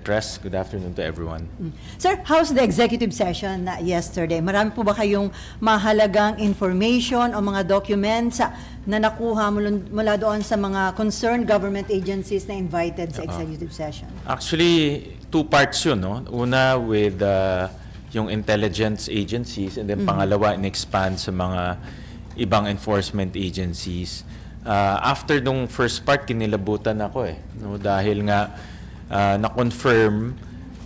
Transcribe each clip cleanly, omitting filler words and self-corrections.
Press. Good afternoon to everyone. Sir, how's the executive session yesterday? Marami po ba kayong mahalagang information o mga documents na nakuha mula doon sa mga concerned government agencies na invited sa executive session? Actually, two parts yun. No? Una with yung intelligence agencies, and then pangalawa, in-expand sa mga ibang enforcement agencies. After nung first part, kinilabutan ako no? Dahil nga na-confirm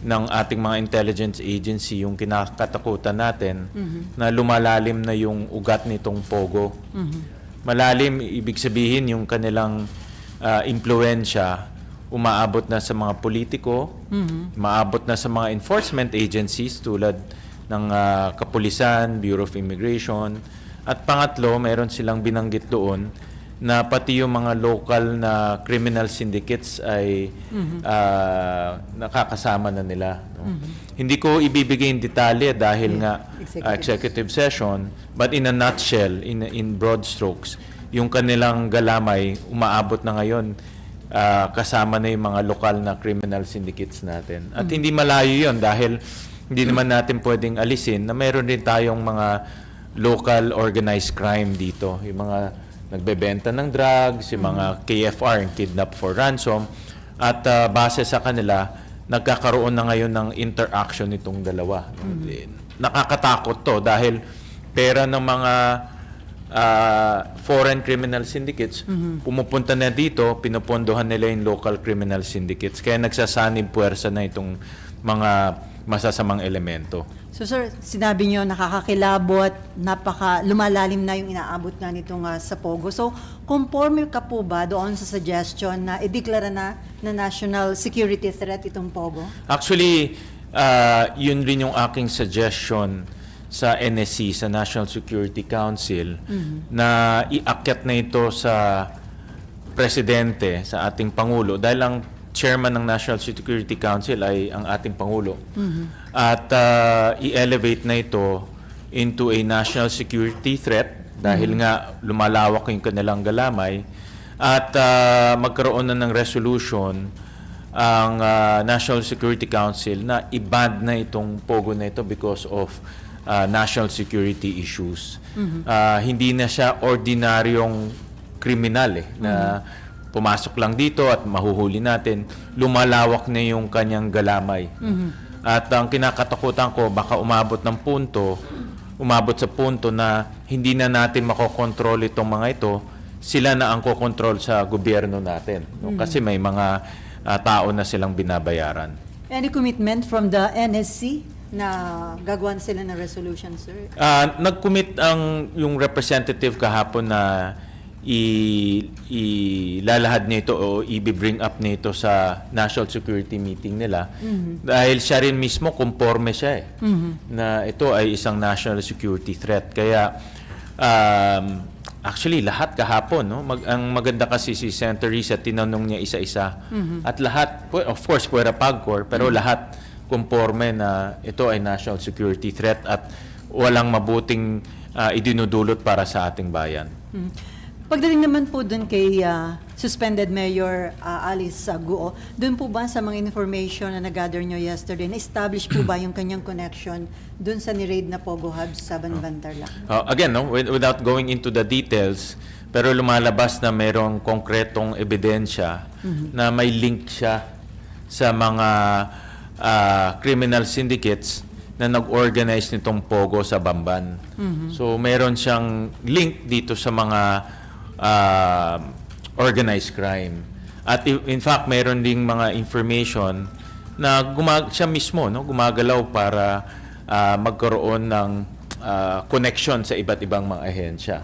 ng ating mga intelligence agency yung kinakatakutan natin na lumalalim na yung ugat nitong Pogo. Malalim, ibig sabihin yung kanilang impluensya umaabot na sa mga politiko, umaabot na sa mga enforcement agencies tulad ng Kapulisan, Bureau of Immigration, at pangatlo, meron silang binanggit doon na pati yung mga local na criminal syndicates ay nakakasama na nila. No? Hindi ko ibibigay yung detalye dahil nga executive session, but in a nutshell, in broad strokes, yung kanilang galamay umaabot na ngayon kasama na yung mga lokal na criminal syndicates natin. At hindi malayo yun dahil hindi naman natin pwedeng alisin na meron din tayong mga local organized crime dito. Yung mga nagbebenta ng drugs, yung mga KFR, kidnap for ransom, at base sa kanila, nagkakaroon na ngayon ng interaction itong dalawa. Nakakatakot to dahil pera ng mga foreign criminal syndicates, pumupunta na dito, pinupondohan nila yung local criminal syndicates. Kaya nagsasanib puwersa na itong mga masasamang elemento. So sir, sinabi niyo nakakakilabot, lumalalim na yung inaabot nga nitong sa Pogo. So, conforme ka po ba doon sa suggestion na ideklara na national security threat itong Pogo? Actually, yun rin yung aking suggestion sa NSC, sa National Security Council, na iakyat na ito sa presidente, sa ating Pangulo, dahil ang chairman ng National Security Council ay ang ating Pangulo. At i-elevate na ito into a national security threat dahil nga lumalawak yung kanilang galamay, at magkaroon na ng resolution ang National Security Council na i-ban na itong Pogo na ito because of national security issues. Hindi na siya ordinaryong kriminal na pumasok lang dito at mahuhuli natin. Lumalawak na yung kanyang galamay. At ang kinakatakutan ko, baka umabot sa punto na hindi na natin makokontrol itong mga ito, sila na ang kokontrol sa gobyerno natin. No? Kasi may mga tao na silang binabayaran. Any commitment from the NSC na gagawan sila ng resolution, sir? Nag-commit yung representative kahapon na ilalahad nito o i-bring up nito sa national security meeting nila. Dahil siya rin mismo conforme siya na ito ay isang national security threat. Kaya actually lahat kahapon, no? Ang maganda kasi si Senator Risa, tinanong niya isa-isa. At lahat, of course, Puera Pagcor, pero lahat conforme na ito ay national security threat at walang mabuting idinudulot para sa ating bayan. Pagdating naman po dun kay suspended Mayor Alice Guo, dun po ba sa mga information na nag-gather nyo yesterday, na-establish po ba yung kanyang connection dun sa ni-raid na Pogo Hub sa Banbantarlac? Again, no, without going into the details, pero lumalabas na mayroong konkretong ebidensya na may link siya sa mga criminal syndicates na nag-organize nitong Pogo sa Bamban. So, meron siyang link dito sa mga organized crime. At in fact, meron ding mga information na siya mismo gumagalaw para magkaroon ng connection sa iba't ibang mga ahensya.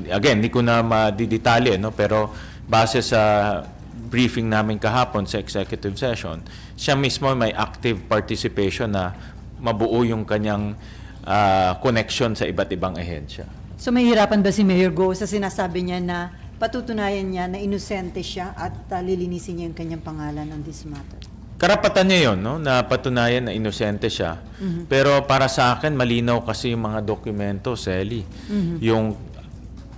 Again, hindi ko na madidetalye, pero base sa briefing namin kahapon sa executive session, siya mismo may active participation na mabuo yung kanyang connection sa iba't ibang ahensya. So mahirapan ba si Mayor Guo sa sinasabi niya na patutunayan niya na inosente siya at lilinisin niya yung kanyang pangalan on this matter? Karapatan niya yun, na patunayan na inosente siya. Pero para sa akin, malinaw kasi yung mga dokumento, Sally. Yung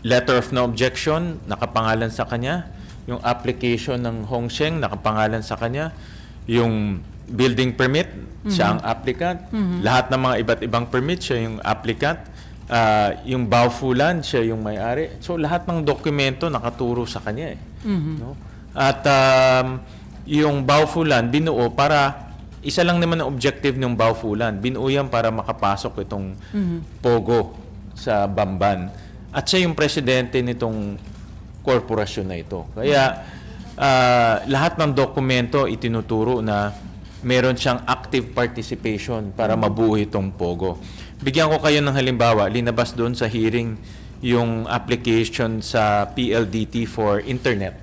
letter of no objection, nakapangalan sa kanya. Yung application ng Hongsheng, nakapangalan sa kanya. yung building permit, siya ang applicant. Lahat ng mga iba't ibang permit, siya yung applicant. Yung baufulan, siya yung may-ari. So lahat ng dokumento nakaturo sa kanya. No? At yung baufulan, binuo para, isa lang naman ang objective ng baufulan. Binuo yan para makapasok itong Pogo sa Bamban. At siya yung presidente nitong korporasyon na ito. Kaya lahat ng dokumento itinuturo na meron siyang active participation para mabuo itong Pogo. Bigyan ko kayo ng halimbawa, linabas doon sa hearing yung application sa PLDT for internet.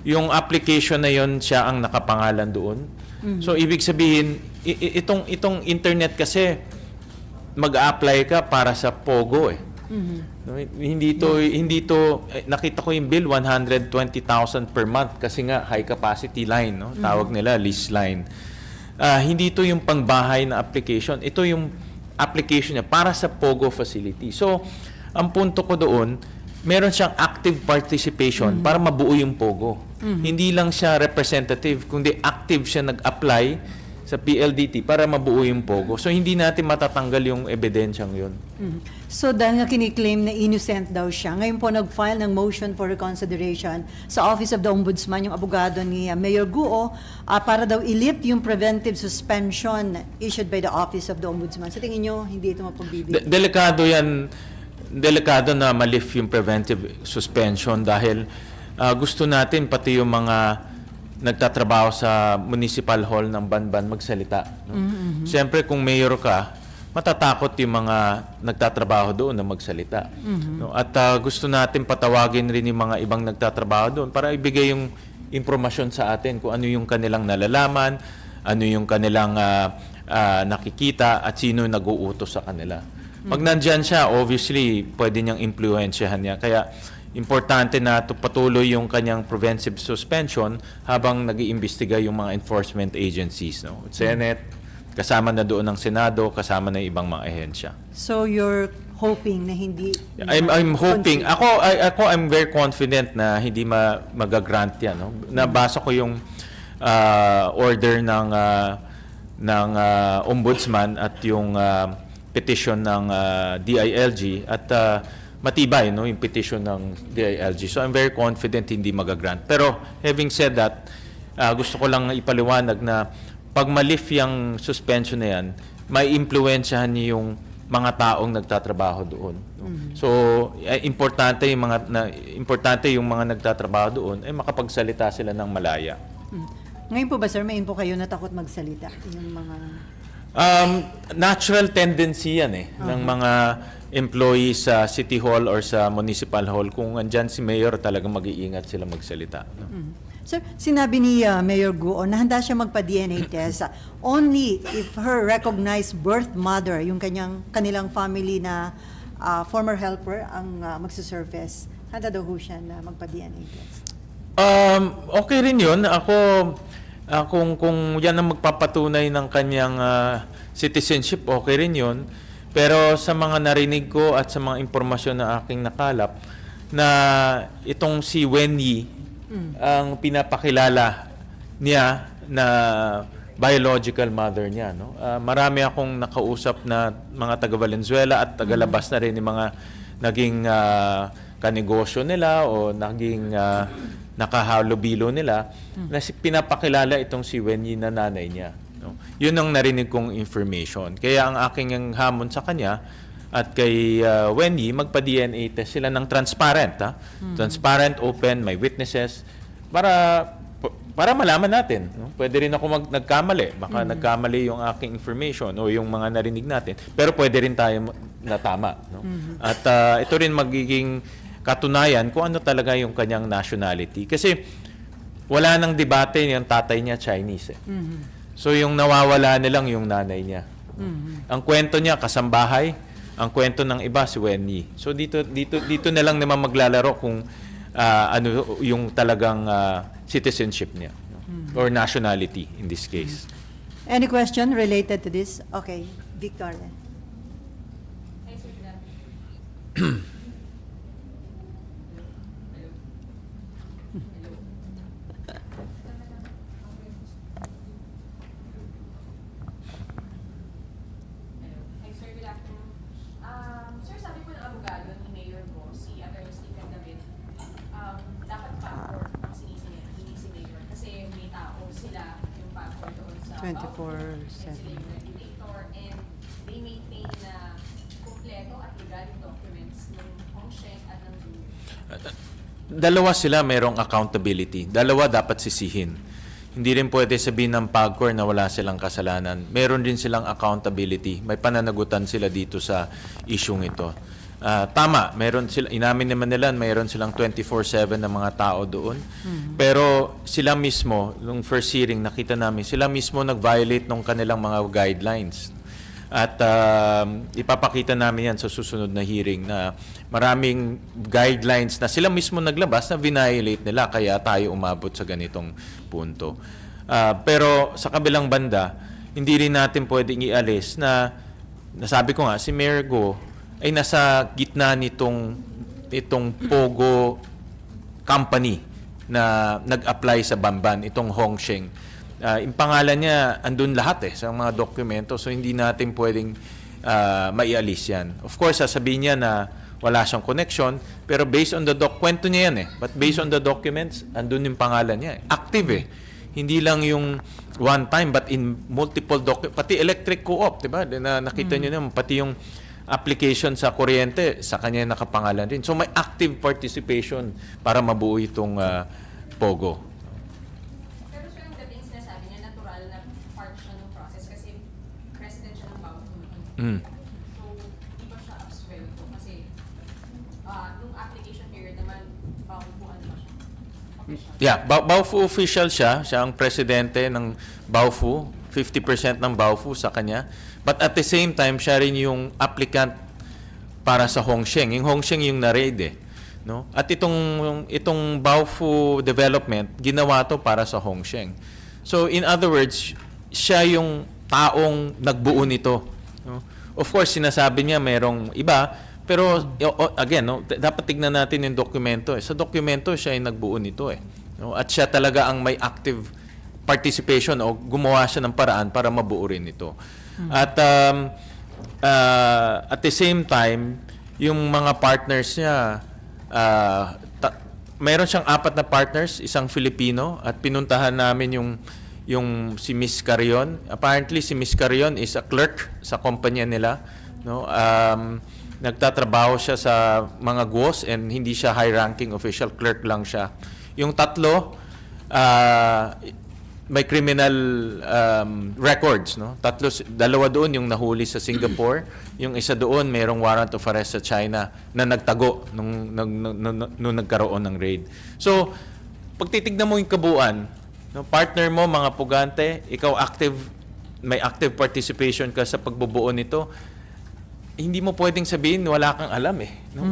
Yung application na yon, siya ang nakapangalan doon. So ibig sabihin, itong internet kasi mag-a-apply ka para sa Pogo eh. No, hindi to nakita ko yung bill 120,000 per month kasi nga high capacity line, no? Tawag nila lease line. Hindi to yung pangbahay na application. Ito yung application niya para sa Pogo facility. So, ang punto ko doon, meron siyang active participation para mabuo yung Pogo. Hindi lang siya representative, kundi active siya nag-apply sa PLDT para mabuo yung Pogo. So, hindi natin matatanggal yung ebidensyang yun. So, dahil nga kiniklaim na innocent daw siya, ngayon po nag-file ng motion for reconsideration sa Office of the Ombudsman, yung abogado ni Mayor Guo, para daw i-lift yung preventive suspension issued by the Office of the Ombudsman. Sa tingin nyo, hindi ito mapagbibigay? Delikado yan. Delikado na ma-lift yung preventive suspension dahil gusto natin pati yung mga nagtatrabaho sa municipal hall ng Banban magsalita. No? Siyempre, kung mayor ka, matatakot yung mga nagtatrabaho doon na magsalita. No? At gusto natin patawagin rin yung mga ibang nagtatrabaho doon para ibigay yung impormasyon sa atin kung ano yung kanilang nalalaman, ano yung kanilang nakikita, at sino yung nag-uutos sa kanila. Pag nandyan siya, obviously, pwede niyang impluensyahan niya. Kaya, importante na patuloy yung kanyang preventive suspension habang nag-iimbestiga yung mga enforcement agencies. No? Senate, kasama na doon ng Senado, kasama na yung ibang mga ahensya. So, you're hoping na hindi... I'm hoping. Ako, I'm very confident na hindi mag-grant yan. No? Nabasa ko yung order ng ombudsman at yung petition ng DILG at matibay, no, yung petition ng DILG. So I'm very confident hindi mag-grant. Pero having said that, gusto ko lang ipaliwanag na pag ma-lift yung suspension na yan, may impluwensyahan niyo yung mga taong nagtatrabaho doon. No? So importante yung mga nagtatrabaho doon ay makapagsalita sila ng malaya. Ngayon po ba, sir, may po kayo na takot magsalita? Yung mga... Natural tendency yan ng mga employees sa City Hall or sa Municipal Hall. Kung andyan si Mayor, talagang mag-iingat sila magsalita. No? Sir, sinabi ni Mayor Guo na handa siya magpa-DNA test only if her recognized birth mother, yung kanilang family na former helper ang magsisurface. Handa daw ho siya na magpa-DNA test. Okay rin yun. Kung yan ang magpapatunay ng kanyang citizenship, okay rin yun. Pero sa mga narinig ko at sa mga impormasyon na aking nakalap, na itong si Wen Yi, ang pinapakilala niya na biological mother niya. No? Marami akong nakausap na mga taga-Valenzuela at taga-labas na rin yung mga naging kanegosyo nila o naging nakahalubilo nila na pinapakilala itong si Wen Yi na nanay niya. No? Yun ang narinig kong information. Kaya ang aking hamon sa kanya at kay Wen Yi, magpa-DNA test sila ng transparent. Transparent, open, may witnesses para malaman natin. No? Pwede rin ako nagkamali. Baka nagkamali yung aking information o yung mga narinig natin. Pero pwede rin tayo na tama. No? At ito rin magiging katunayan kung ano talaga yung kanyang nationality. Kasi wala nang debate yung tatay niya Chinese. So yung nawawala nilang yung nanay niya. Ang kwento niya kasambahay, ang kwento ng iba si Wen Yi. So dito na lang naman maglalaro kung ano yung talagang citizenship niya, no? Or nationality in this case. Any question related to this? Okay, Victor. 24/7. regulator, and they maintain na kumpleto at legal yung documents ng Hong Sheng at ng Zoo. Dalawa sila merong accountability. Dalawa dapat sisihin. Hindi rin pwede sabihin ng PAGCOR na wala silang kasalanan. Meron din silang accountability. May pananagutan sila dito sa isyung ito. Tama, meron sila, inamin naman nila, mayroon silang 24/7 na mga tao doon. Pero sila mismo, nung first hearing, nakita namin, sila mismo nag-violate ng kanilang mga guidelines. At ipapakita namin yan sa susunod na hearing na maraming guidelines na sila mismo naglabas na violate nila, kaya tayo umabot sa ganitong punto. Pero sa kabilang banda, hindi rin natin pwedeng ialis na nasabi ko nga, si Mayor Go ay nasa gitna itong Pogo company na nag-apply sa Bamban, itong Hong Sheng. Yung pangalan niya, andun lahat sa mga dokumento, so hindi natin pwedeng maialis yan. Of course, sasabihin niya na wala siyang connection, pero based on the kwento niya yan but based on the documents, andun yung pangalan niya. Active Hindi lang yung one time, but in multiple documents. Pati electric co-op, diba? Nakita niyo naman, pati yung application sa kuryente, sa kanya nakapangalan rin. So may active participation para mabuo itong Pogo. Pero siya yung dating sinasabi niya, natural na part siya ng process kasi president siya ng bawat committee. So, di ba siya absuelto? Kasi nung application period naman, bawat po ano ba siya? Official. Yeah, Baofu official siya. Siya ang presidente ng Baofu. 50% ng Baofu sa kanya. But at the same time, siya rin yung applicant para sa Hong Sheng. Yung Hong Sheng yung na-raid no? At itong Baofu development, ginawa to para sa Hong Sheng. So in other words, siya yung taong nagbuo nito. No? Of course, sinasabi niya merong iba, pero again, no, dapat tignan natin yung dokumento. Sa dokumento, siya yung nagbuo nito. No? At siya talaga ang may active participation o gumawa siya ng paraan para mabuo rin ito. At at the same time, yung mga partners niya, mayroon siyang 4 na partners, isang Filipino, at pinuntahan namin yung si Miss Carion. Apparently, si Miss Carion is a clerk sa kumpanya nila. No? Nagtatrabaho siya sa mga GWOS and hindi siya high-ranking official, clerk lang siya. Yung 3, may criminal records, no? 2 doon yung nahuli sa Singapore, yung isa doon mayroong warrant of arrest sa China na nagtago nung nagkaroon ng raid. So, pag titignan mo yung kabuuan, no, partner mo, mga pugante, ikaw may active participation ka sa pagbubuo nito, hindi mo pwedeng sabihin wala kang alam no?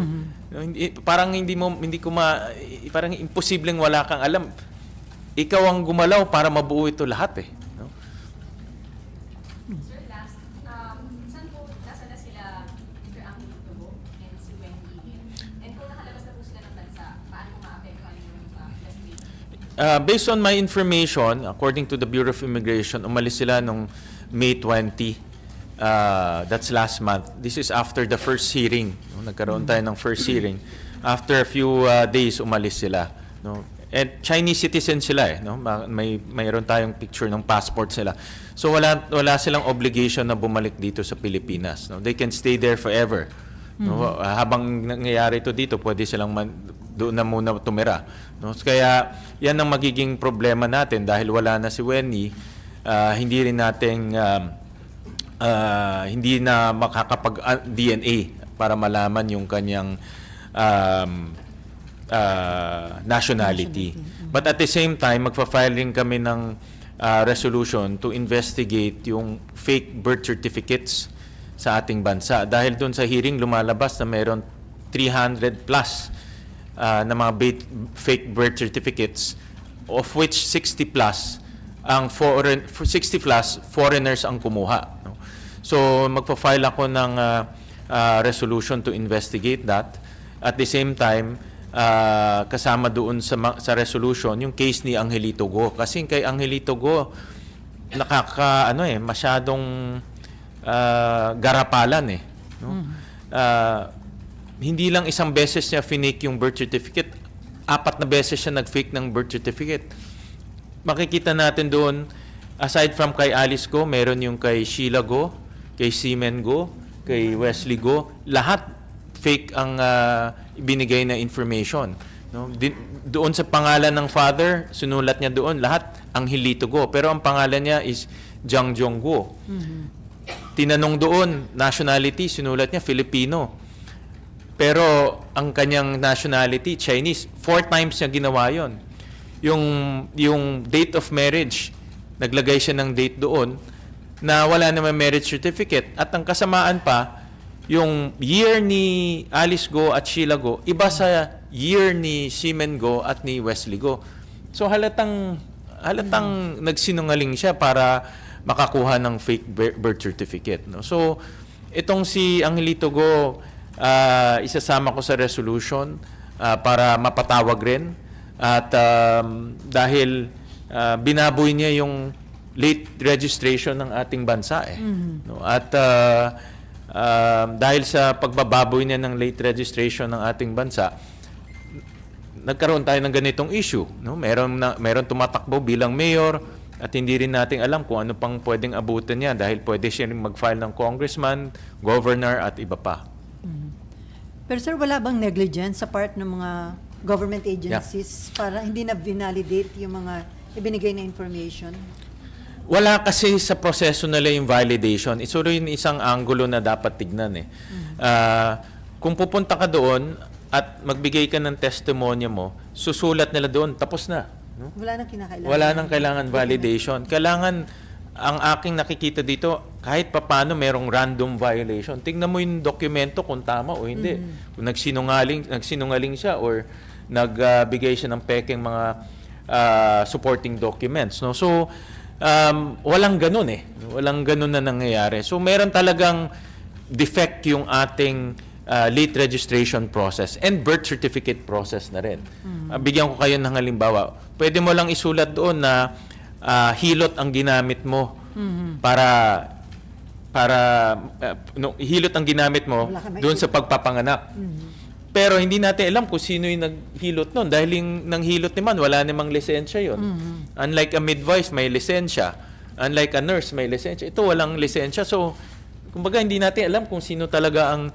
No, parang parang imposibleng wala kang alam. Ikaw ang gumalaw para mabuo ito lahat no? Sir, last, saan po, nasa na sila Mr. Angelo Tubo and si Wendy Hill? And kung nakalabas na po sila ng bansa, paano po maapektuhan yung investigation? Based on my information, according to the Bureau of Immigration, umalis sila nung May 20. That's last month. This is after the first hearing. No? Nagkaroon tayo ng first hearing. After a few days, umalis sila. No? And Chinese citizen sila no? Mayroon tayong picture ng passport sila. So wala silang obligation na bumalik dito sa Pilipinas. No? They can stay there forever. No? Habang nangyayari ito dito, pwede silang doon na muna tumira. No? Kaya yan ang magiging problema natin dahil wala na si Wendy. Hindi rin nating hindi na makakapag-DNA para malaman yung kanyang nationality. But at the same time, magfa-file rin kami ng resolution to investigate yung fake birth certificates sa ating bansa. Dahil doon sa hearing, lumalabas na mayroon 300 plus na mga fake birth certificates, of which 60 plus foreigners ang kumuha. No? So magpa-file ako ng resolution to investigate that. At the same time, kasama doon sa resolution yung case ni Angelito Go. Kasi kay Angelito Go, masyadong garapalan no? Hindi lang isang beses niya finake yung birth certificate, 4 na beses siya nag-fake ng birth certificate. Makikita natin doon Aside from kay Alice Go, meron yung kay Sheila Go, kay Seaman Go, kay Wesley Go. Lahat fake ang ibinigay na information. No? Doon sa pangalan ng father, sinulat niya doon, lahat Angelito Go. Pero ang pangalan niya is Jiang Jong Go. Tinanong doon, nationality, sinulat niya Filipino. Pero ang kanyang nationality, Chinese. 4 times niya ginawa yon. Yung date of marriage, naglagay siya ng date doon na wala naman marriage certificate. At ang kasamaan pa, yung year ni Alice Go at Sheila Go, iba sa year ni Seaman Go at ni Wesley Go. So halatang nagsinungaling siya para makakuha ng fake birth certificate. No? So itong si Angelito Go, isasama ko sa resolution para mapatawag rin. At dahil binaboy niya yung late registration ng ating bansa. No? At dahil sa pagbababoy niya ng late registration ng ating bansa, nagkaroon tayo ng ganitong issue. No? Meron tumatakbo bilang mayor at hindi rin natin alam kung ano pang pwedeng abutin niya dahil pwede siya rin mag-file ng congressman, governor at iba pa. Pero sir, wala bang negligence sa part ng mga government agencies para hindi na validate yung mga ibinigay na information? Wala kasi sa proseso nila yung validation. Ito rin isang anggulo na dapat tignan. Kung pupunta ka doon at magbigay ka ng testimonya mo, susulat nila doon, tapos na. No? Wala nang kinakailangan. Wala nang kailangan validation. Kailangan, ang aking nakikita dito, kahit papano merong random violation. Tingnan mo yung dokumento kung tama o hindi. Kung nagsinungaling siya or nagbigay siya ng peking mga supporting documents. No? So, walang ganun eh. Walang ganun na nangyayari. So, meron talagang defect yung ating late registration process and birth certificate process na rin. Bigyan ko kayo ng halimbawa. Pwede mo lang isulat doon na hilot ang ginamit mo hilot ang ginamit mo doon sa pagpapanganak. Pero hindi natin alam kung sino yung naghilot nun dahil yung nanghilot naman wala namang lisensya yon. Unlike a midwife may lisensya, unlike a nurse may lisensya, ito walang lisensya. So kumbaga hindi natin alam kung sino talaga ang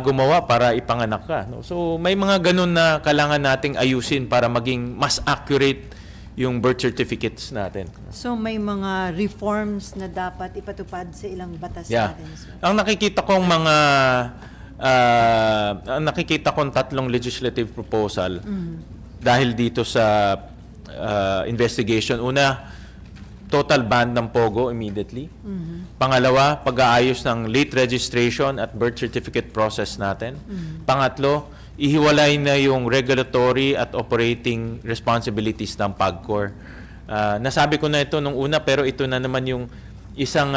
gumawa para ipanganak ka. No? So may mga ganun na kailangan nating ayusin para maging mas accurate yung birth certificates natin. So may mga reforms na dapat ipatupad sa ilang batas natin. Sir. Ang nakikita kong 3 legislative proposal dahil dito sa investigation. Una, total ban ng POGO immediately. Pangalawa, pag-aayos ng late registration at birth certificate process natin. Pangatlo, ihiwalay na yung regulatory at operating responsibilities ng PAGCOR. Nasabi ko na ito nung una pero ito na naman yung isang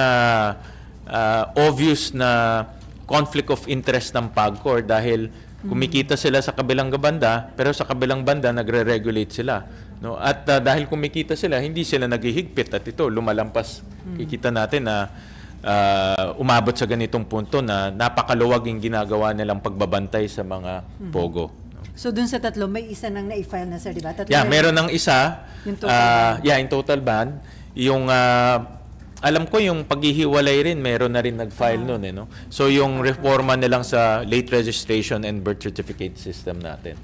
obvious na conflict of interest ng PAGCOR dahil kumikita sila sa kabilang banda pero sa kabilang banda nagre-regulate sila. No? At dahil kumikita sila, hindi sila naghihigpit at ito lumalampas. Kikita natin na umabot sa ganitong punto na napakaluwag yung ginagawa nilang pagbabantay sa mga POGO. So dun sa 3, may isa nang na-file na sir, di ba? Meron ng isa. Yung total ban. Yung total ban. Yung alam ko yung paghihiwalay rin, meron na rin nag-file nun. No? So yung reforma nilang sa late registration and birth certificate system natin.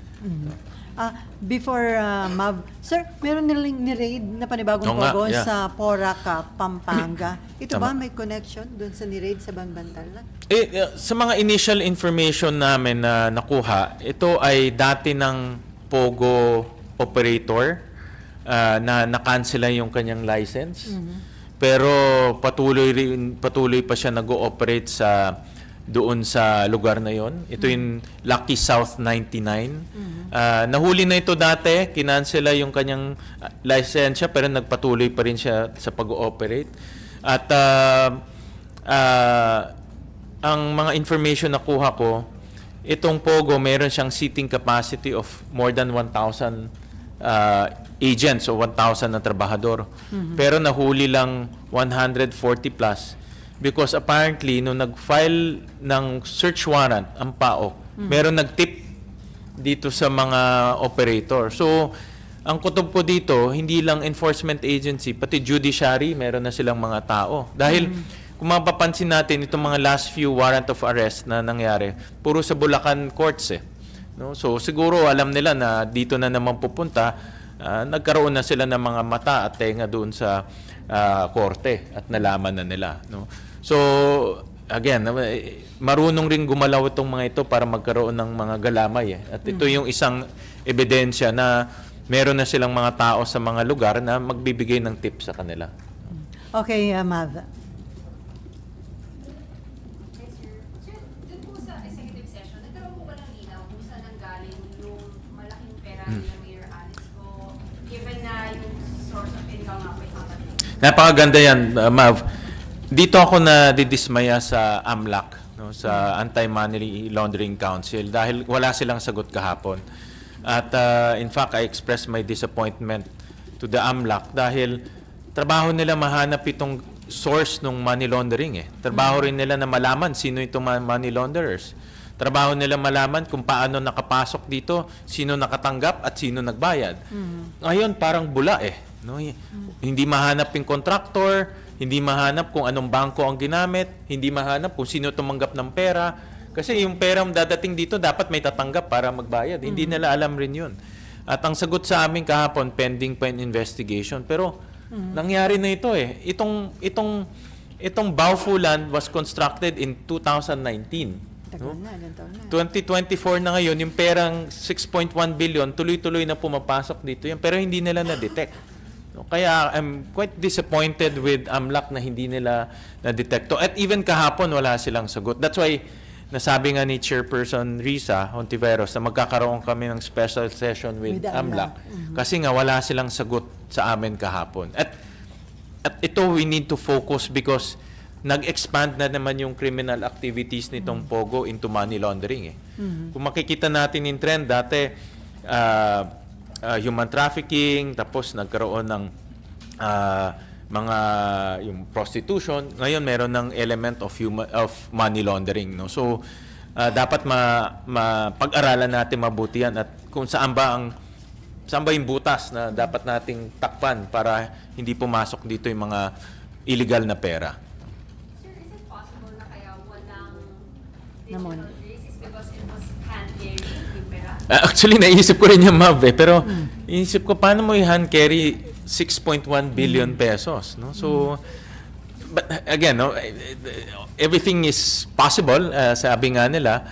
Before Mav, sir, meron nilang ni-raid na panibagong POGO sa Porac, Pampanga. Ito ba may connection doon sa ni-raid sa Banbantal? Sa mga initial information namin na nakuha, ito ay dati ng POGO operator na na-cancel yung kanyang license. Pero patuloy pa siya nag-ooperate doon sa lugar na yon. Ito yung Lucky South 99. Nahuli na ito dati, kinansela yung kanyang lisensya pero nagpatuloy pa rin siya sa pag-ooperate. At ang mga information na kuha ko, itong POGO meron siyang seating capacity of more than 1,000 agents o 1,000 na trabahador. Pero nahuli lang 140 plus because apparently nung nag-file ng search warrant ang PAOK, meron nag-tip dito sa mga operator. So ang kutob ko dito, hindi lang enforcement agency, pati judiciary, meron na silang mga tao. Dahil kung mapapansin natin, itong mga last few warrant of arrest na nangyari, puro sa Bulacan courts eh. No? So siguro alam nila na dito na naman pupunta, nagkaroon na sila ng mga mata at tenga doon sa korte at nalaman na nila. No? So again, marunong rin gumalaw itong mga ito para magkaroon ng mga galamay. At ito yung isang ebidensya na meron na silang mga tao sa mga lugar na magbibigay ng tips sa kanila. Okay, Mav. Yes, sir. Sir, dun po sa executive session, nagkaroon po ba ng linaw kung saan nanggaling yung malaking pera ni Mayor Alice po, given na yung source of income nga po ay somebody? Napakaganda yan, Mav. Dito ako na didismaya sa AMLAC, no, sa Anti-Money Laundering Council, dahil wala silang sagot kahapon. At in fact, I expressed my disappointment to the AMLAC dahil trabaho nila mahanap itong source ng money laundering. Trabaho rin nila na malaman sino itong money launderers. Trabaho nila malaman kung paano nakapasok dito, sino nakatanggap at sino nagbayad. Ngayon, parang bula no? Hindi mahanap yung contractor, hindi mahanap kung anong bangko ang ginamit, hindi mahanap kung sino tumanggap ng pera. Kasi yung pera dadating dito, dapat may tatanggap para magbayad. Hindi nila alam rin yun. At ang sagot sa amin kahapon, pending pa yung investigation. Pero nangyari na ito Itong Baofu land was constructed in 2019. Tagal na, ilang taon na. 2024 na ngayon, yung perang 6.1 billion, tuloy-tuloy na pumapasok dito yan. Pero hindi nila na-detect. No? Kaya I'm quite disappointed with AMLAC na hindi nila na-detect. At even kahapon, wala silang sagot. That's why, nasabi nga ni Chairperson Risa Hontiveros na magkakaroon kami ng special session with AMLAC. Kasi nga wala silang sagot sa amin kahapon. At ito we need to focus because nag-expand na naman yung criminal activities nitong POGO into money laundering. Kung makikita natin yung trend, dati human trafficking, tapos nagkaroon ng mga yung prostitution, ngayon meron ng element of money laundering, no. So dapat pag-aralan natin mabuti yan at kung saan ba yung butas na dapat nating takpan para hindi pumasok dito yung mga illegal na pera. Sir, is it possible na kaya walang Naman. digital traces because it was hand carry yung pera? Actually, naisip ko rin yung Mav pero inisip ko paano mo i-hand carry 6.1 billion pesos, no? So but again, no, everything is possible, sabi nga nila.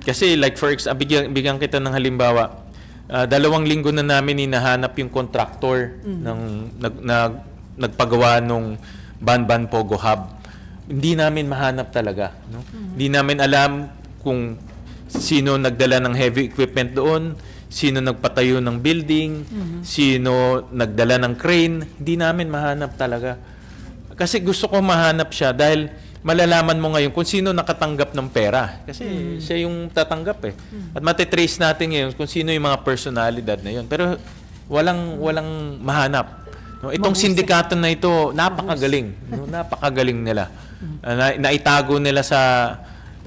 Kasi like for example, bigyan kita ng halimbawa, 2 linggo na namin hinahanap yung contractor ng nagpagawa nung Banban Pogo Hub. Hindi namin mahanap talaga, no? Hindi namin alam kung sino nagdala ng heavy equipment doon, sino nagpatayo ng building, sino nagdala ng crane, hindi namin mahanap talaga. Kasi gusto ko mahanap siya dahil malalaman mo ngayon kung sino nakatanggap ng pera. Kasi siya yung tatanggap At matitrace natin ngayon kung sino yung mga personalidad na yun. Pero walang mahanap. No, itong sindikato na ito, napakagaling. No, napakagaling nila. Naitago nila sa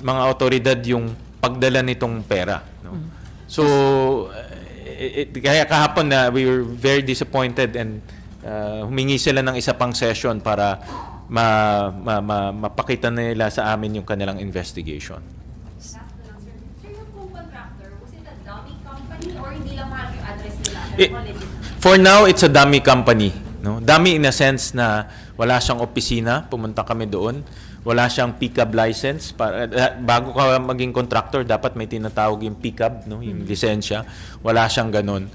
mga otoridad yung pagdala nitong pera. No? So, kaya kahapon na we were very disappointed and humingi sila ng isa pang session para mapakita nila sa amin yung kanilang investigation. Last ko lang, sir. Sir, yung pong contractor, was it a dummy company or hindi lang mahal yung address nila? For now, it's a dummy company. No? Dummy in a sense na wala siyang opisina, pumunta kami doon. Wala siyang PCAB license. Bago ka maging contractor, dapat may tinatawag yung PCAB, no? Yung lisensya. Wala siyang ganun.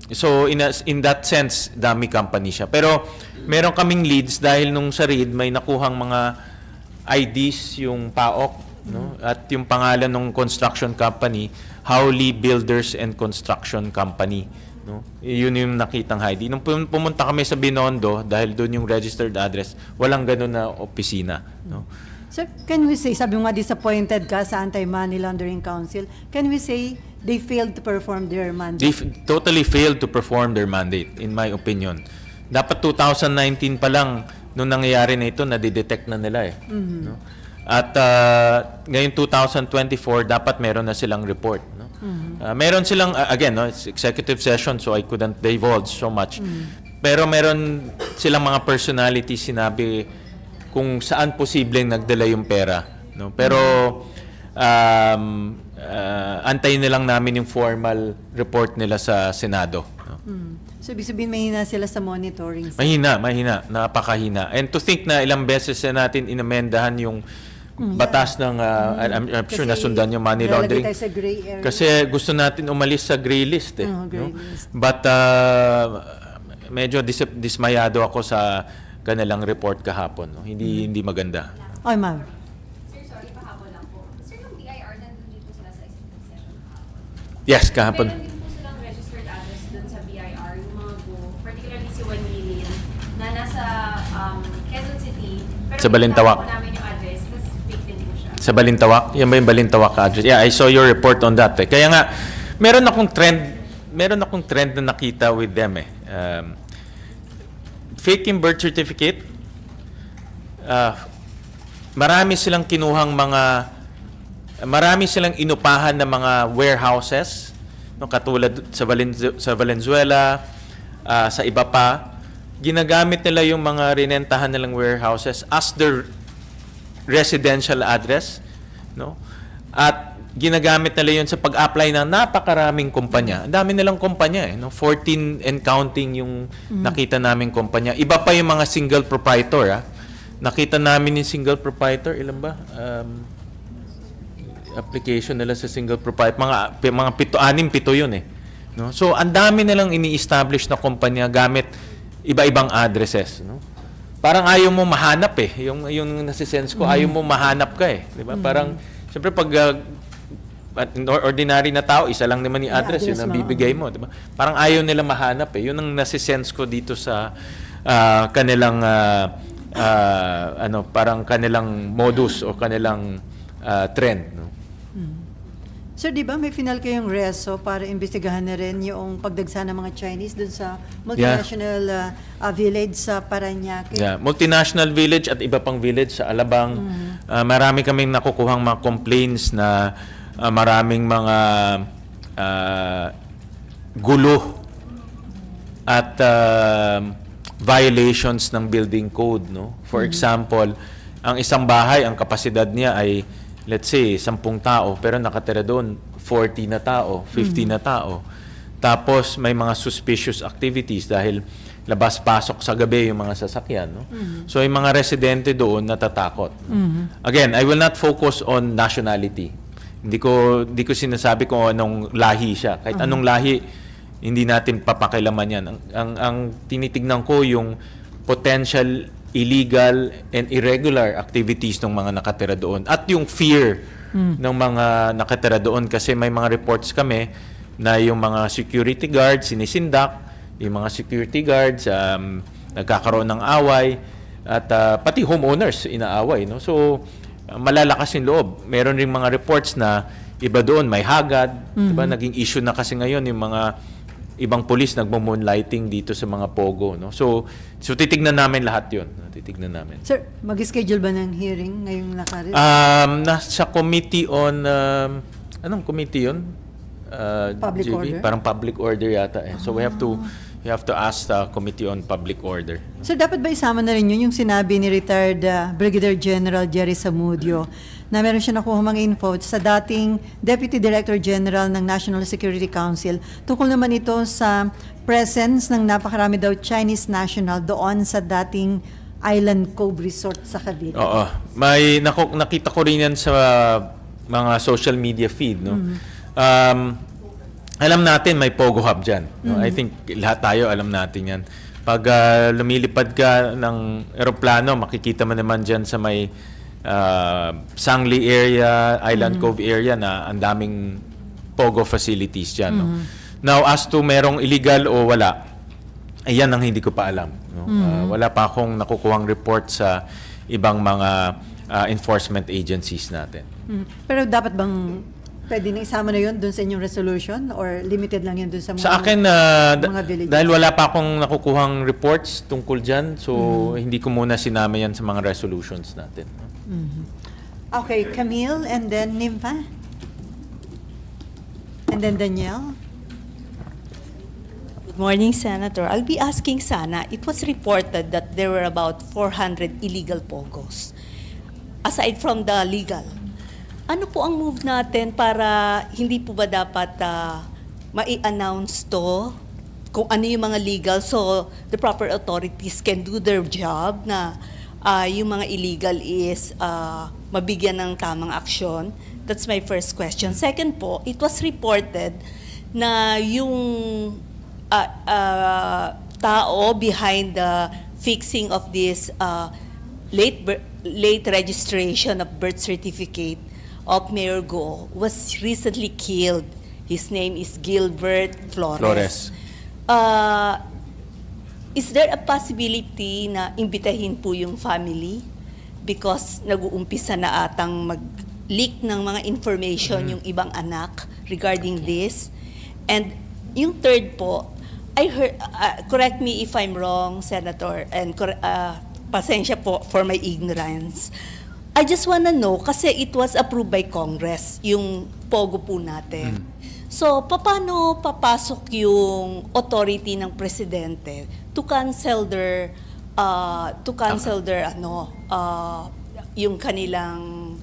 So in that sense, dummy company siya. Pero meron kaming leads dahil nung sa RID may nakuhang mga IDs yung PAOK, no? At yung pangalan ng construction company, Howley Builders and Construction Company. No? Yun yung nakitang ID. Nung pumunta kami sa Binondo, dahil doon yung registered address, walang ganun na opisina. No? Sir, can we say, sabi mo nga disappointed ka sa Anti-Money Laundering Council, can we say they failed to perform their mandate? They totally failed to perform their mandate, in my opinion. Dapat 2019 pa lang, nung nangyayari na ito, nadidetect na nila No? At ngayon 2024, dapat meron na silang report. No? Meron silang, again, no, it's executive session so I couldn't divulge so much. Pero meron silang mga personality sinabi kung saan posibleng nagdala yung pera. No? Pero antayin na lang namin yung formal report nila sa Senado. No? So, ibig sabihin, mahina sila sa monitoring. Mahina, napakahina. And to think na ilang beses na natin inamendahan yung batas ng, I'm sure Kasi nasundan yung money lalagay laundering. tayo sa gray area. Kasi gusto natin umalis sa gray list eh. Gray no? list. But medyo dismayado ako sa kanilang report kahapon. No? Hindi maganda. Oy, ma'am. Sir, sorry, pahabol lang po. Sir, yung BIR, nandun din po sila sa executive session kahapon. Yes, kahapon. Meron din po silang registered address dun sa BIR, yung mga go, particularly si Juan Lilin, na nasa Quezon City. Pero Sa Balintawak. po namin yung address, tapos fake din po siya. Sa Balintawak? Yan ba yung Balintawak address? Yeah, I saw your report on that. Eh. Kaya nga, meron akong trend na nakita with them eh. Fake yung birth certificate. Marami silang inupahan ng mga warehouses, no, katulad sa Valenzuela, sa iba pa. Ginagamit nila yung mga rinentahan nilang warehouses as their residential address, no? At ginagamit nila yun sa pag-apply ng napakaraming kumpanya. Ang dami nilang kumpanya eh, no? 14 and counting yung nakita naming kumpanya. Iba pa yung mga single proprietor, ah. Nakita namin yung single proprietor, ilan ba? Application nila sa single proprietor, mga 7 yun eh. No? So, ang dami nilang ini-establish na kumpanya gamit iba-ibang addresses, no? Parang ayaw mo mahanap eh. Yung nasisense ko, ayaw mo mahanap ka eh. Di ba? Parang, siyempre pag ordinary na tao, isa lang naman yung address, yun ang bibigay mo. Di ba? Parang ayaw nila mahanap eh. Yun ang nasisense ko dito sa kanilang, parang kanilang modus o kanilang trend. No? Sir, di ba may final kayong reso para imbestigahan na rin yung pagdagsa ng mga Chinese dun sa multinational village sa Parañaque? Yeah, multinational village at iba pang village sa Alabang. Marami kaming nakukuhang mga complaints na maraming mga gulo at violations ng building code, no? For example, ang isang bahay, ang kapasidad niya ay let's say 10 tao pero nakatira doon 40 na tao, 50 na tao. Tapos may mga suspicious activities dahil labas-pasok sa gabi yung mga sasakyan, no? So yung mga residente doon natatakot. No? Again, I will not focus on nationality. Hindi ko sinasabi kung anong lahi siya. Kahit anong lahi, hindi natin papakilaman yan. Ang tinitignan ko yung potential illegal and irregular activities ng mga nakatira doon at yung fear ng mga nakatira doon kasi may mga reports kami na yung mga security guards sinisindak, yung mga security guards nagkakaroon ng away at pati homeowners inaaway, no? So malalakas yung loob. Meron ring mga reports na iba doon may hagad, 'di ba? Naging issue na kasi ngayon yung mga ibang pulis nagmo-moonlighting dito sa mga pogo, no? So titignan namin lahat 'yon. Titignan namin. Sir, mag-schedule ba ng hearing ngayong nakarin? Nasa committee on anong committee 'yon? Public GB? order? Parang public order yata eh. So we have to ask the committee on public order. Sir, dapat ba isama na rin yun yung sinabi ni retired Brigadier General Jerry Zamudio na meron siya nakuha mga info sa dating Deputy Director General ng National Security Council tungkol naman ito sa presence ng napakarami daw Chinese national doon sa dating Island Cove Resort sa Cavite. Oo. May nakita ko rin yan sa mga social media feed, no? Alam natin may Pogo Hub dyan. No? I think lahat tayo alam natin yan. Pag lumilipad ka ng eroplano, makikita mo naman dyan sa may Sangli area, Island Cove area na ang daming Pogo facilities dyan. No? Now, as to merong illegal o wala, ayan ang hindi ko pa alam. No? Wala pa akong nakukuhang report sa ibang mga enforcement agencies natin. Pero dapat bang pwede na isama na yun dun sa inyong resolution or limited lang yun dun sa mga Sa akin, mga villages? dahil wala pa akong nakukuhang reports tungkol dyan, so hindi ko muna sinama yan sa mga resolutions natin. Okay, Camille and then Nympha. And then Danielle? Good morning, Senator. I'll be asking sana, it was reported that there were about 400 illegal pogos. Aside from the legal, ano po ang move natin para hindi po ba dapat mai-announce to kung ano yung mga legal so the proper authorities can do their job na yung mga illegal is mabigyan ng tamang aksyon? That's my first question. Second po, it was reported na yung tao behind the fixing of this late registration of birth certificate of Mayor Go was recently killed. His name is Gilbert Flores. Is there a possibility na imbitahin po yung family? Because nag-uumpisa na atang mag-leak ng mga information yung ibang anak regarding this. And yung third po, I heard, correct me if I'm wrong, Senator, and pasensya po for my ignorance. I just wanna know, kasi it was approved by Congress, yung POGO po natin. So, paano papasok yung authority ng presidente to cancel their yung kanilang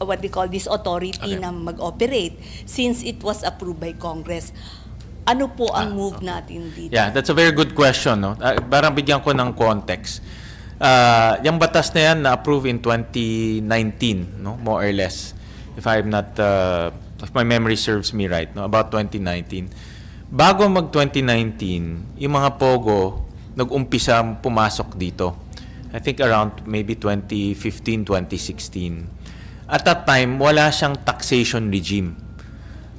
what they call this authority na mag-operate since it was approved by Congress? Ano po ang move natin dito? Yeah, that's a very good question. No? Parang bigyan ko ng context. Yung batas na yan na-approve in 2019, no? More or less. If my memory serves me right, no? About 2019. Bago mag-2019, yung mga POGO nag-umpisa pumasok dito. I think around maybe 2015, 2016. At that time, wala siyang taxation regime.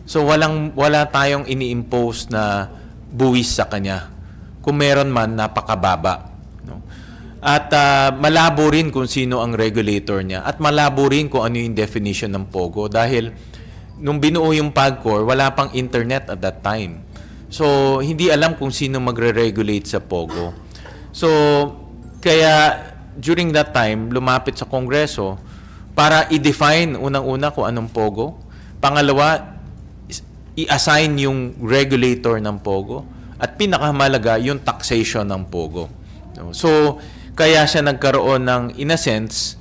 So wala tayong ini-impose na buwis sa kanya. Kung meron man, napakababa. No? At malabo rin kung sino ang regulator niya. At malabo rin kung ano yung definition ng POGO. Dahil nung binuo yung PAGCOR, wala pang internet at that time. So, hindi alam kung sino magre-regulate sa POGO. So, kaya during that time, lumapit sa Kongreso para i-define unang-una kung anong POGO. Pangalawa, i-assign yung regulator ng POGO. At pinakamalaga, yung taxation ng POGO. So, kaya siya nagkaroon ng, in a sense,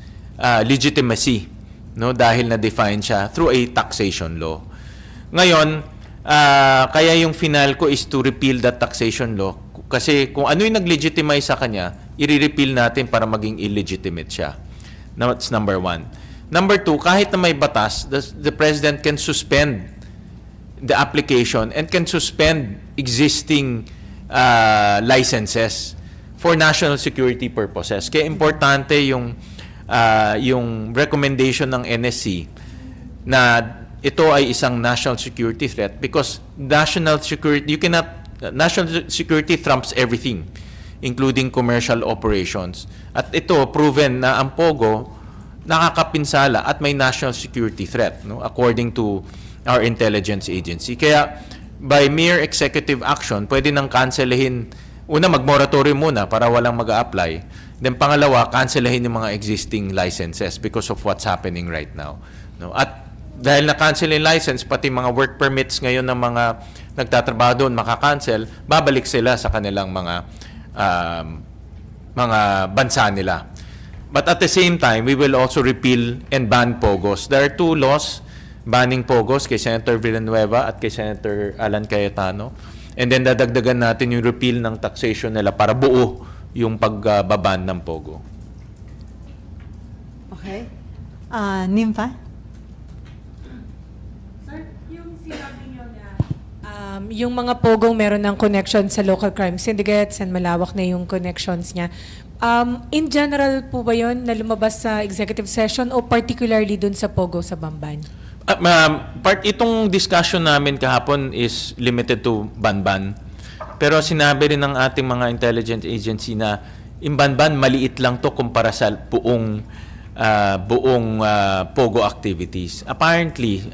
legitimacy. No, dahil na-define siya through a taxation law. Ngayon, kaya yung final ko is to repeal that taxation law. Kasi kung ano yung nag-legitimize sa kanya, i-repeal natin para maging illegitimate siya. Now, that's number one. Number two, kahit na may batas, the President can suspend the application and can suspend existing licenses for national security purposes. Kaya importante yung recommendation ng NSC na ito ay isang national security threat because national security trumps everything, including commercial operations. At ito, proven na ang POGO nakakapinsala at may national security threat, no, according to our intelligence agency. Kaya, by mere executive action, pwede nang cancelahin, una, mag-moratorium muna para walang mag-a-apply. Then pangalawa, cancelahin yung mga existing licenses because of what's happening right now. No? At dahil na-cancel yung license, pati mga work permits ngayon ng mga nagtatrabaho doon makakancel, babalik sila sa kanilang mga bansa nila. But at the same time, we will also repeal and ban POGOs. There are two laws banning POGOs kay Senator Villanueva at kay Senator Alan Cayetano. And then dadagdagan natin yung repeal ng taxation nila para buo yung pagbaban ng POGO. Okay. Nympha? Sir, yung sinabi nyo na yung mga POGO meron ng connection sa local crime syndicates and malawak na yung connections niya. In general po ba yun na lumabas sa executive session o particularly dun sa POGO sa Bamban? Itong discussion namin kahapon is limited to Banban. Pero sinabi rin ng ating mga intelligence agency na in Banban, maliit lang to kumpara sa buong POGO activities. Apparently,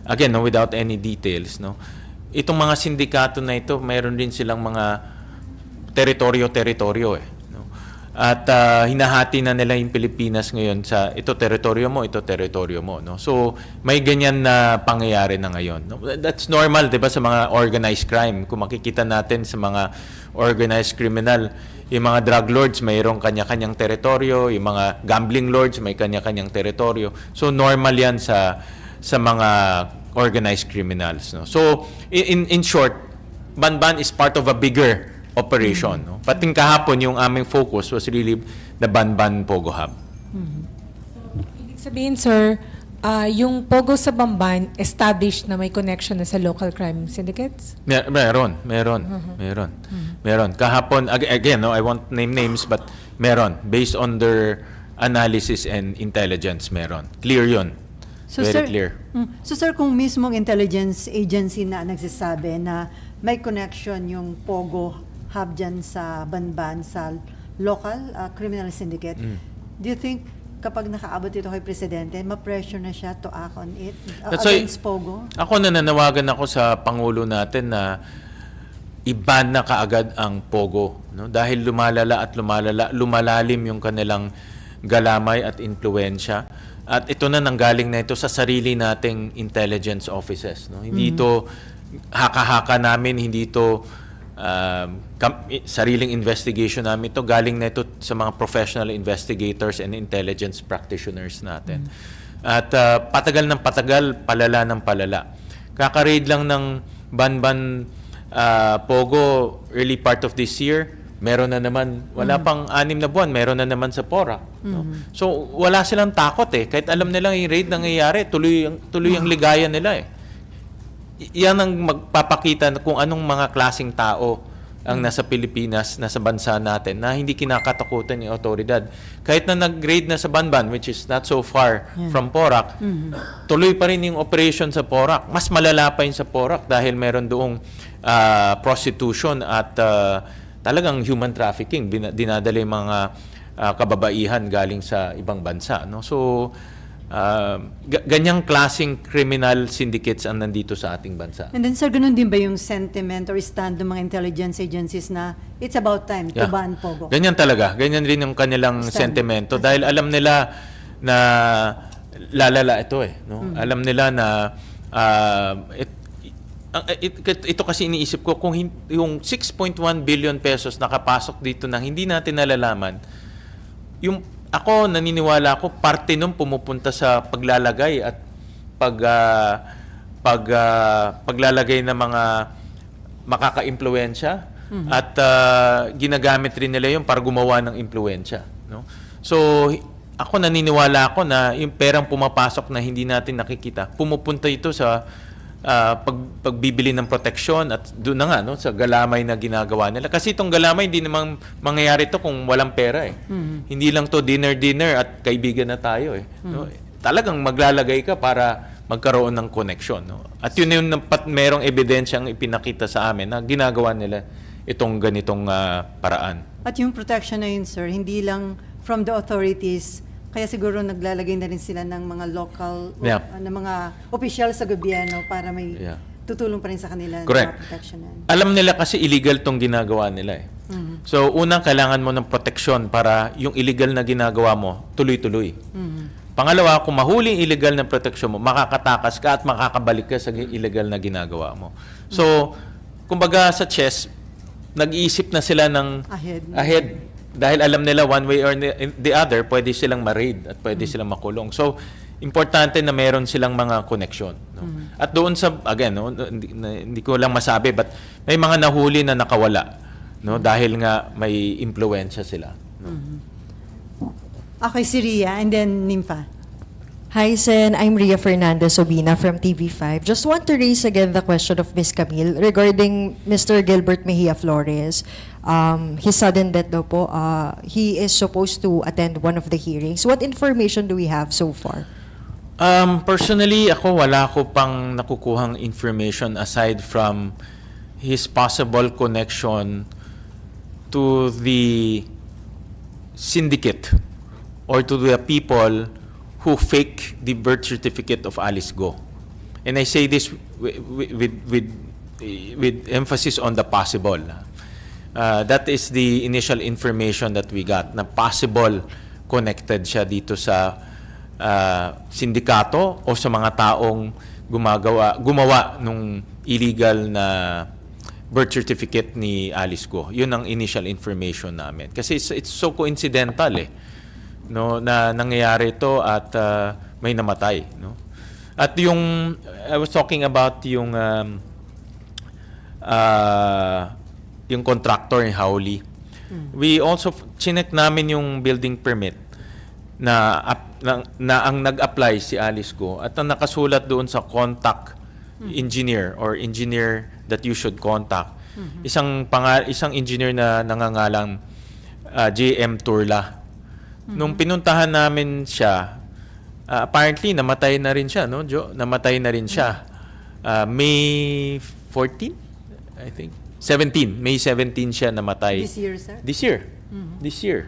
again, no, without any details, no, itong mga sindikato na ito, mayroon din silang mga teritoryo-teritoryo. No? At hinahati na nila yung Pilipinas ngayon sa ito teritoryo mo, ito teritoryo mo, no? So may ganyan na pangyayari na ngayon, no? That's normal, 'di ba, sa mga organized crime. Kung makikita natin sa mga organized criminal, yung mga drug lords mayroong kanya-kanyang teritoryo, yung mga gambling lords may kanya-kanyang teritoryo. So normal 'yan sa mga organized criminals, no? So in short, Banban is part of a bigger operation, no? Pating kahapon yung aming focus was really the Banban Pogo Hub. Ibig sabihin, sir, yung Pogo sa Bamban established na may connection na sa local crime syndicates? Meron. Kahapon, again, no, I won't name names, but meron. Based on their analysis and intelligence, meron. Clear yun. Very clear. So sir, kung mismong intelligence agency na nagsasabi na may connection yung Pogo Hub dyan sa Banban, sa local criminal syndicate, do you think kapag nakaabot ito kay Presidente, ma-pressure na siya to act on it against Pogo? Ako nananawagan ako sa Pangulo natin na i-ban na kaagad ang Pogo, no? Dahil lumalalim yung kanilang galamay at impluwensya. At ito na nanggaling na ito sa sarili nating intelligence offices, no? Hindi ito haka-haka namin, hindi ito sariling investigation namin. Ito galing na ito sa mga professional investigators and intelligence practitioners natin. At patagal ng patagal, palala ng palala. Kaka-raid lang ng Banban Pogo early part of this year, meron na naman, wala pang 6 na buwan, meron na naman sa Porac. No? So, wala silang takot eh. Kahit alam nilang yung raid nangyayari, tuloy ang ligaya nila eh. Yan ang magpapakita kung anong mga klaseng tao ang nasa Pilipinas, nasa bansa natin, na hindi kinakatakutan yung otoridad. Kahit na nag-raid na sa Banban, which is not so far from Porac, tuloy pa rin yung operation sa Porac. Mas malala pa yun sa Porac dahil meron doong prostitution at talagang human trafficking. Dinadala yung mga kababaihan galing sa ibang bansa, no? So, ganyang klaseng criminal syndicates ang nandito sa ating bansa. And then sir, ganun din ba yung sentiment or stand ng mga intelligence agencies na it's about time to ban Pogo? Ganyan talaga. Ganyan rin yung kanilang sentimento dahil alam nila na lalala ito eh, no? Alam nila na ito kasi iniisip ko, kung yung 6.1 billion pesos nakapasok dito nang hindi natin nalalaman, ako naniniwala ako parte nung pumupunta sa paglalagay at paglalagay ng mga makaka-impluwensya at ginagamit rin nila yun para gumawa ng impluwensya, no? So ako naniniwala ako na yung perang pumapasok na hindi natin nakikita, pumupunta ito sa pagbibili ng proteksyon at doon na nga, no, sa galamay na ginagawa nila. Kasi itong galamay, hindi namang mangyayari ito kung walang pera eh. Hindi lang to dinner at kaibigan na tayo eh. No? Talagang maglalagay ka para magkaroon ng connection, no? At yun yung merong ebidensyang ipinakita sa amin na ginagawa nila itong ganitong paraan. At yung protection na yun, sir, hindi lang from the authorities, kaya siguro naglalagay na rin sila ng mga local, ng mga opisyal sa gobyerno para may tutulong pa rin sa kanila. Correct. Na protection na. Alam nila kasi illegal tong ginagawa nila eh. So, unang kailangan mo ng proteksyon para yung illegal na ginagawa mo, tuloy-tuloy. Pangalawa, kung mahuli yung illegal na proteksyon mo, makakatakas ka at makakabalik ka sa illegal na ginagawa mo. So, kumbaga sa chess, nag-iisip na sila ng ahead. Dahil alam nila one way or the other, pwede silang ma-raid at pwede silang makulong. So, importante na meron silang mga connection, no? At doon sa, again, no, hindi ko lang masabi, but may mga nahuli na nakawala, no? Dahil nga may impluwensya sila. No? Okay, si Ria, and then Nympha. Hi, Sen. I'm Ria Fernandez Obina from TV5. Just want to raise again the question of Ms. Camille regarding Mr. Gilbert Mejia Flores. His sudden death daw po, he is supposed to attend one of the hearings. What information do we have so far? Personally, wala ko pang nakukuhang information aside from his possible connection to the syndicate or to the people who fake the birth certificate of Alice Go. And I say this with emphasis on the possible. That is the initial information that we got na possible connected siya dito sa sindikato o sa mga taong gumawa nung illegal na birth certificate ni Alice Go. Yun ang initial information namin. Kasi it's so coincidental no, na nangyayari ito at may namatay. No? At I was talking about yung contractor in Howley. We also, chinek namin yung building permit na ang nag-apply si Alice Go at ang nakasulat doon sa contact engineer or engineer that you should contact. Isang engineer na nangangalang JM Turla. Nung pinuntahan namin siya, apparently namatay na rin siya, no, Jo? Namatay na rin siya. May 14, I think. 17. May 17 siya namatay. This year, sir? This year. This year.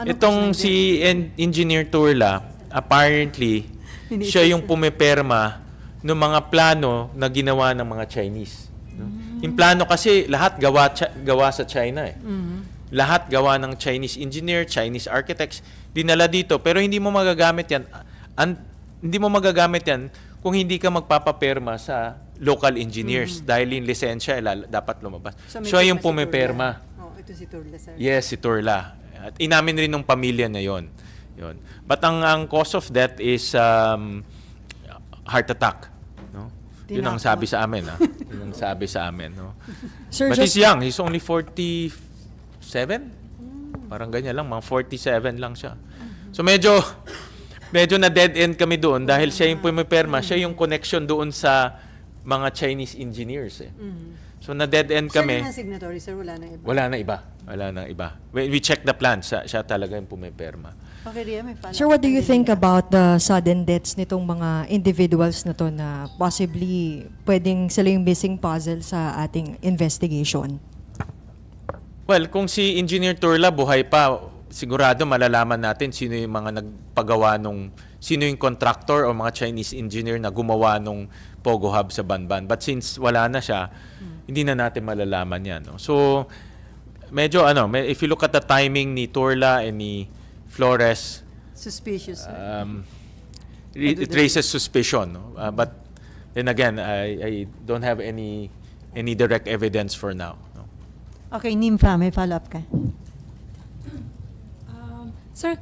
Ano Itong po si Engineer Turla, apparently, Hindi siya isa yung pumiperma ng mga plano na ginawa ng mga Chinese. No? Yung plano kasi lahat gawa sa China . Lahat gawa ng Chinese engineer, Chinese architects, dinala dito. Pero hindi mo magagamit yan. Hindi mo magagamit yan kung hindi ka magpapaperma sa local engineers dahil yung lisensya dapat lumabas. may Siya yung pirma si pumiperma. Turla. Oh, ito si Turla, sir. Yes, si Turla. At inamin rin ng pamilya na yon. But ang cause of death is heart attack. No? Yun ang Tinapon. sabi sa amin. Yun ang sabi sa amin. No? Sir, But just he's young. He's only 47? Parang ganyan lang. Mga 47 lang siya. So medyo na dead end kami doon dahil siya yung pumiperma. Siya yung connection doon sa mga Chinese engineers. So na dead end kami. Siya na signatory, sir. Wala na iba. Wala na iba. When we check the plan, siya talaga yung pumiperma. Okay, Ria, may follow-up. Sir, what do you ka think din. about the sudden deaths nitong mga individuals na to na possibly pwedeng sila yung missing puzzle sa ating investigation? Well, kung si Engineer Turla buhay pa, sigurado malalaman natin sino yung mga nagpagawa sino yung contractor o mga Chinese engineer na gumawa nung Pogo Hub sa Banban. But since wala na siya, hindi na natin malalaman yan. No? So, medyo if you look at the timing ni Turla and ni Flores, Suspicious, sir. it raises suspicion. No? But then again, I don't have any direct evidence for now. No? Okay, Nympha, may follow-up ka. Sir,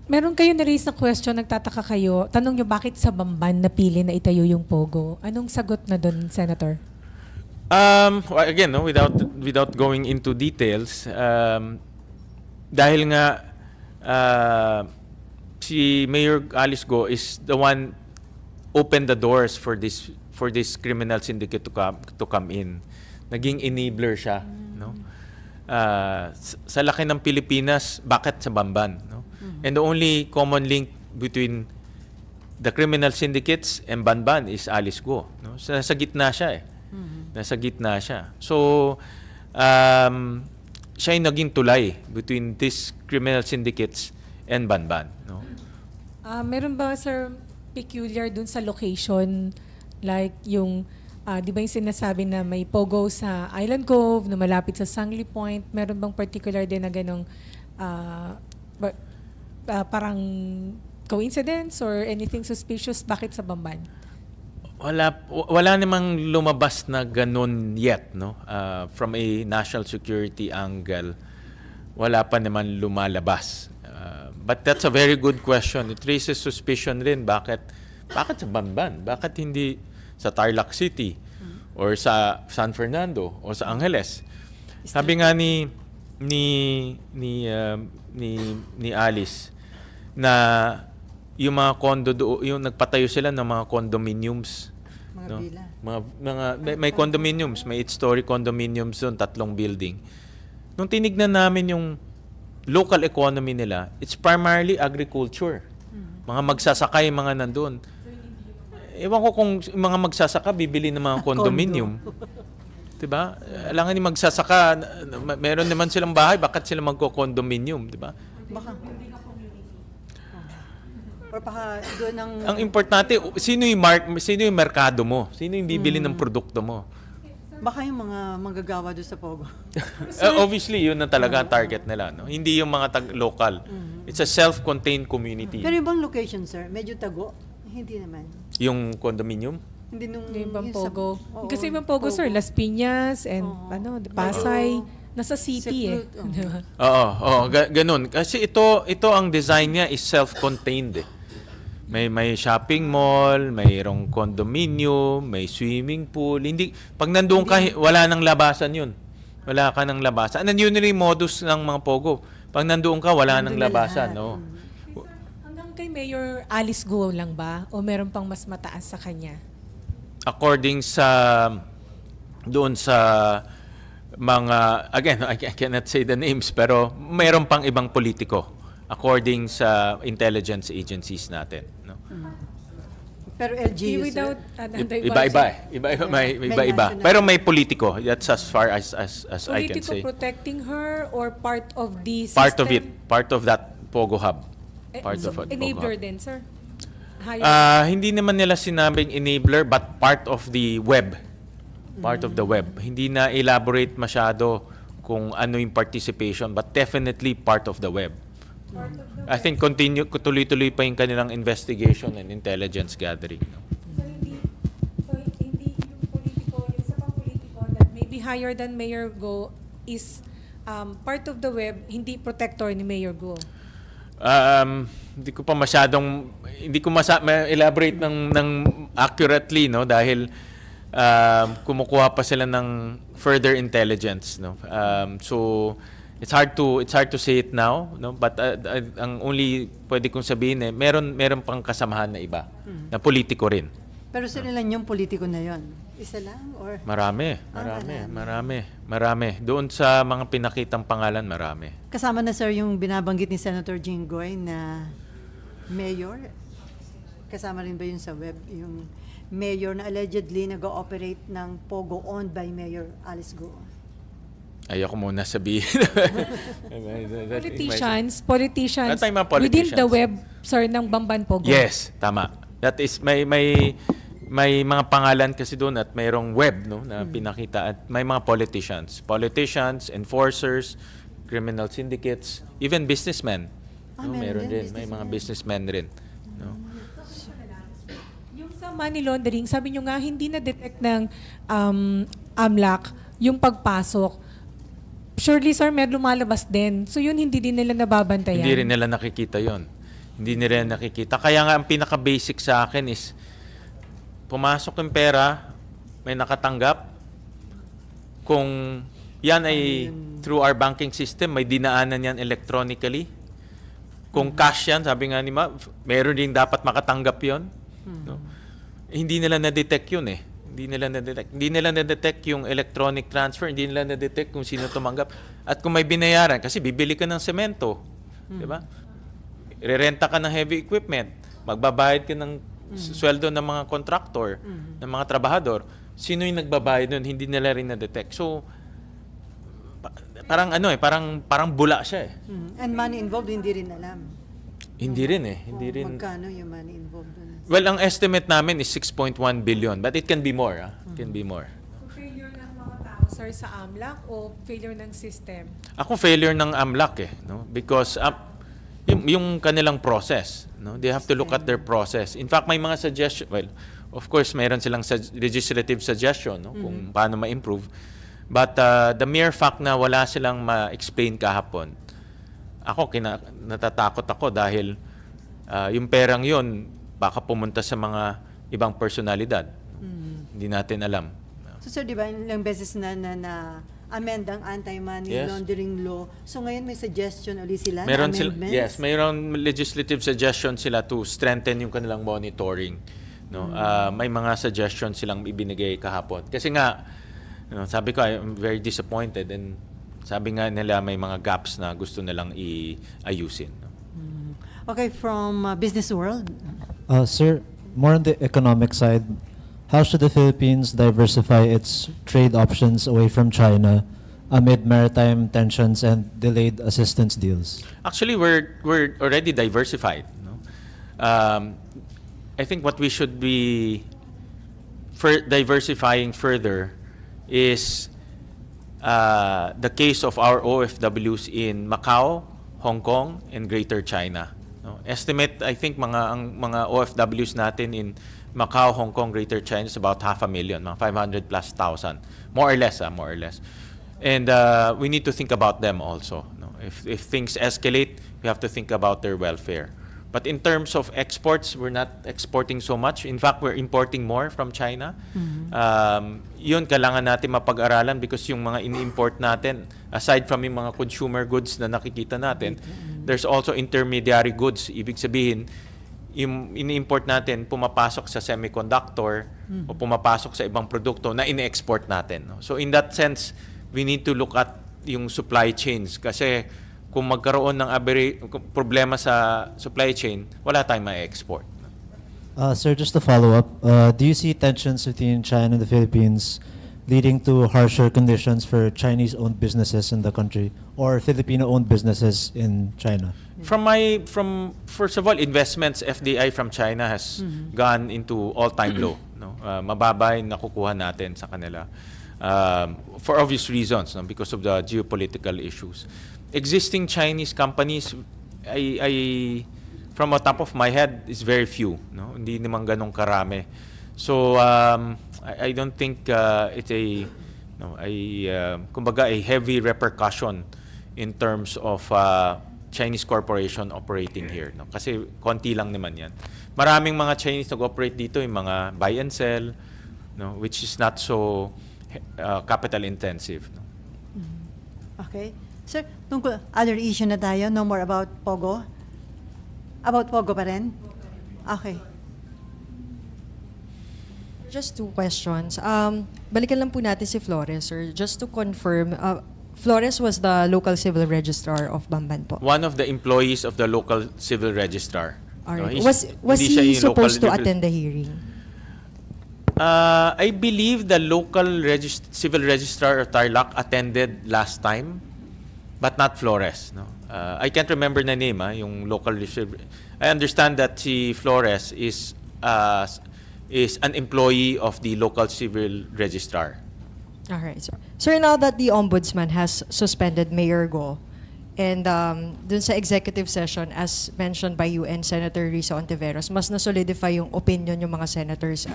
meron kayo na-raise na question, nagtataka kayo. Tanong nyo, bakit sa Bamban napili na itayo yung Pogo? Anong sagot na doon, Senator? Well, again, no, without going into details, dahil nga si Mayor Alice Go is the one opened the doors for this criminal syndicate to come in. Naging enabler siya, no? Sa laki ng Pilipinas, bakit sa Bamban, no? And the only common link between the criminal syndicates and Banban is Alice Go, no? So, nasa gitna siya . Nasa gitna siya. So, siya yung naging tulay between these criminal syndicates and Banban, no? Meron ba, sir, peculiar dun sa location? Like yung, di ba yung sinasabi na may Pogo sa Island Cove, na malapit sa Sangley Point? Meron bang particular din na ganong parang coincidence or anything suspicious? Bakit sa Bamban? Wala namang lumabas na ganun yet, no? From a national security angle, wala pa naman lumalabas. But that's a very good question. It raises suspicion rin. Bakit sa Bamban? Bakit hindi sa Tarlac City or sa San Fernando o sa Angeles? Sabi nga ni Alice na yung mga condo yung nagpatayo sila ng mga condominiums, Mga no? villa. May condominiums, may 8-story condominiums doon, 3 building. Nung tinignan namin yung local economy nila, it's primarily agriculture. Mga magsasaka yung mga nandun. Ewan ko kung mga magsasaka bibili ng mga condominium. Diba? Alangan yung magsasaka, meron naman silang bahay, bakit sila magko-condominium, diba? Baka. Or baka doon Ang importante, sino yung merkado mo? Sino yung bibili ng produkto mo? Sir, Baka yung mga manggagawa doon sa Pogo. Obviously, yun na talaga ang target nila. No? Hindi yung mga local. It's a self-contained community. Pero yung bang location, sir? Medyo tago? Hindi naman. Yung condominium? Hindi nung... Yung ibang yung sa- Pogo. Oo, Kasi ibang Pogo, sir, Las Piñas and Pasay. Nasa city eh. Seclud, oo. Di ba? Oo, ganun. Kasi ito ang design niya is self-contained eh. May shopping mall, mayroong condominium, may swimming pool. Hindi pag nandoon ka wala nang labasan 'yun. Wala ka nang labasan. And yun yung modus ng mga Pogo. Pag nandoon ka wala nang Nandun na labasan, lahat. no. Hanggang kay Mayor Alice Guo lang ba? O meron pang mas mataas sa kanya? According sa doon sa mga again, I cannot say the names pero mayroon pang ibang politiko according sa intelligence agencies natin, no. Pero LGU, Without sir? Iba-iba eh. Iba-iba, may May iba-iba. national. Pero may politiko. That's as far as I can Politico say. protecting her or part of the system? Part of it. Part of that Pogo Hub. Part so, of it. enabler din, sir? Hindi naman nila sinabing enabler but part of the web. Part of the web. Hindi na elaborate masyado kung ano yung participation but definitely part of the web. I think tuloy-tuloy pa yung kanilang investigation and intelligence gathering. No? So, hindi yung politiko, yung isa pang politiko that maybe higher than Mayor Go is part of the web, hindi protector ni Mayor Go. Hindi ko pa masyadong elaborate ng accurately, no, dahil kumukuha pa sila ng further intelligence, no. So it's hard to say it now, no, but ang only pwede kong sabihin meron pang kasamahan na iba na politiko rin. Pero sila lang yung politiko na yon. Isa lang? Or Marami. Doon sa mga pinakitang pangalan, marami. kasama na, sir, yung binabanggit ni Senator Jinggoy na mayor? Kasama rin ba yun sa web? Yung mayor na allegedly nag-ooperate ng Pogo owned by Mayor Alice Guo. Ayoko muna sabihin. Politicians At may mga within politicians. the web, sir, ng Bamban Pogo. Yes, tama. That is may mga pangalan kasi doon at mayroong web, no, na pinakita at may mga politicians, enforcers, criminal syndicates, even businessmen. No, meron meron din, din, may mga businessmen rin, no. Yung sa money laundering, sabi nyo nga, hindi na-detect ng AMLAC yung pagpasok. Surely, sir, may lumalabas din. So, yun hindi din nila nababantayan. Hindi rin nila nakikita 'yon. Hindi nila nakikita. Kaya nga ang pinaka-basic sa akin is pumasok yung pera, may nakatanggap. Kung yan ay through our banking system, may dinaanan yan electronically. Kung cash yan, sabi nga ni Ma, meron din dapat makatanggap yon. No? Hindi nila na-detect yun eh. Hindi nila na-detect yung electronic transfer, hindi nila na-detect kung sino tumanggap. At kung may binayaran, kasi bibili ka ng semento, di ba? Irerenta ka ng heavy equipment, magbabayad ka ng sweldo ng mga contractor, ng mga trabahador. Sino yung nagbabayad nun? Hindi nila rin na-detect. So, parang bula siya eh. And money involved, hindi rin alam. Hindi rin eh. Hindi rin. Magkano yung money involved dun? Well, ang estimate namin is 6.1 billion, but it can be more. It can be more. Failure ng mga tao, sir, sa AMLAC o failure ng system? Ako failure ng AMLAC eh, no? Because yung kanilang process, no? They have to look at their process. In fact, may mga suggestion, well, of course, mayroon silang legislative suggestion, no? Kung paano ma-improve. But the mere fact na wala silang ma-explain kahapon, natatakot ako dahil yung perang yon baka pumunta sa mga ibang personalidad. Hindi natin alam. So, sir, di ba, ilang beses na amend ang anti-money Yes. laundering law. So, ngayon may suggestion ulit sila Meron na amendments? yes, mayroon legislative suggestion sila to strengthen yung kanilang monitoring. No, may mga suggestions silang ibinigay kahapon. Kasi nga, sabi ko, I'm very disappointed and sabi nga nila may mga gaps na gusto nilang i-ayusin. No? Okay, from business world. Sir, more on the economic side, how should the Philippines diversify its trade options away from China amid maritime tensions and delayed assistance deals? Actually, we're already diversified. No? I think what we should be diversifying further is the case of our OFWs in Macau, Hong Kong, and Greater China. No? Estimate, I think, ang mga OFWs natin in Macau, Hong Kong, Greater China is about 500,000, mga 500,000+, more or less. And we need to think about them also. No? If things escalate, we have to think about their welfare. But in terms of exports, we're not exporting so much. In fact, we're importing more from China. Yun, kailangan natin mapag-aralan because yung mga ini-import natin, aside from yung mga consumer goods na nakikita natin, there's also intermediary goods. Ibig sabihin, yung ini-import natin, pumapasok sa semiconductor o pumapasok sa ibang produkto na ini-export natin. No? So in that sense, we need to look at yung supply chains kasi kung magkaroon ng problema sa supply chain, wala tayong ma-export. Sir, just to follow up, do you see tensions between China and the Philippines leading to harsher conditions for Chinese-owned businesses in the country or Filipino-owned businesses in China? From first of all, investments FDI from China has gone into all-time low. No, mababa yung nakukuha natin sa kanila for obvious reasons, no, because of the geopolitical issues. Existing Chinese companies, I from the top of my head, is very few. No, hindi naman ganong karami. So I don't think it's kumbaga a heavy repercussion in terms of Chinese corporation operating here. No? Kasi konti lang naman yan. Maraming mga Chinese nag-operate dito, yung mga buy and sell, no? Which is not so capital intensive. No? Okay. Sir, tungkol other issue na tayo, no more about Pogo? About Pogo pa rin? Okay. Just two questions. Balikan lang po natin si Flores, sir. Just to confirm, Flores was the local civil registrar of Bamban po. One of the employees of the local civil registrar. Alright. No, Was hindi siya he yung local supposed to civil- attend the hearing? I believe the local civil registrar of Tarlac attended last time, but not Flores. No, I can't remember the name. Yung local. I understand that si Flores is an employee of the local civil registrar. All right, sir. Sir, now that the ombudsman has suspended Mayor Go, and dun sa executive session, as mentioned by UN Senator Risa Ontiveros, mas na-solidify yung opinion yung mga senators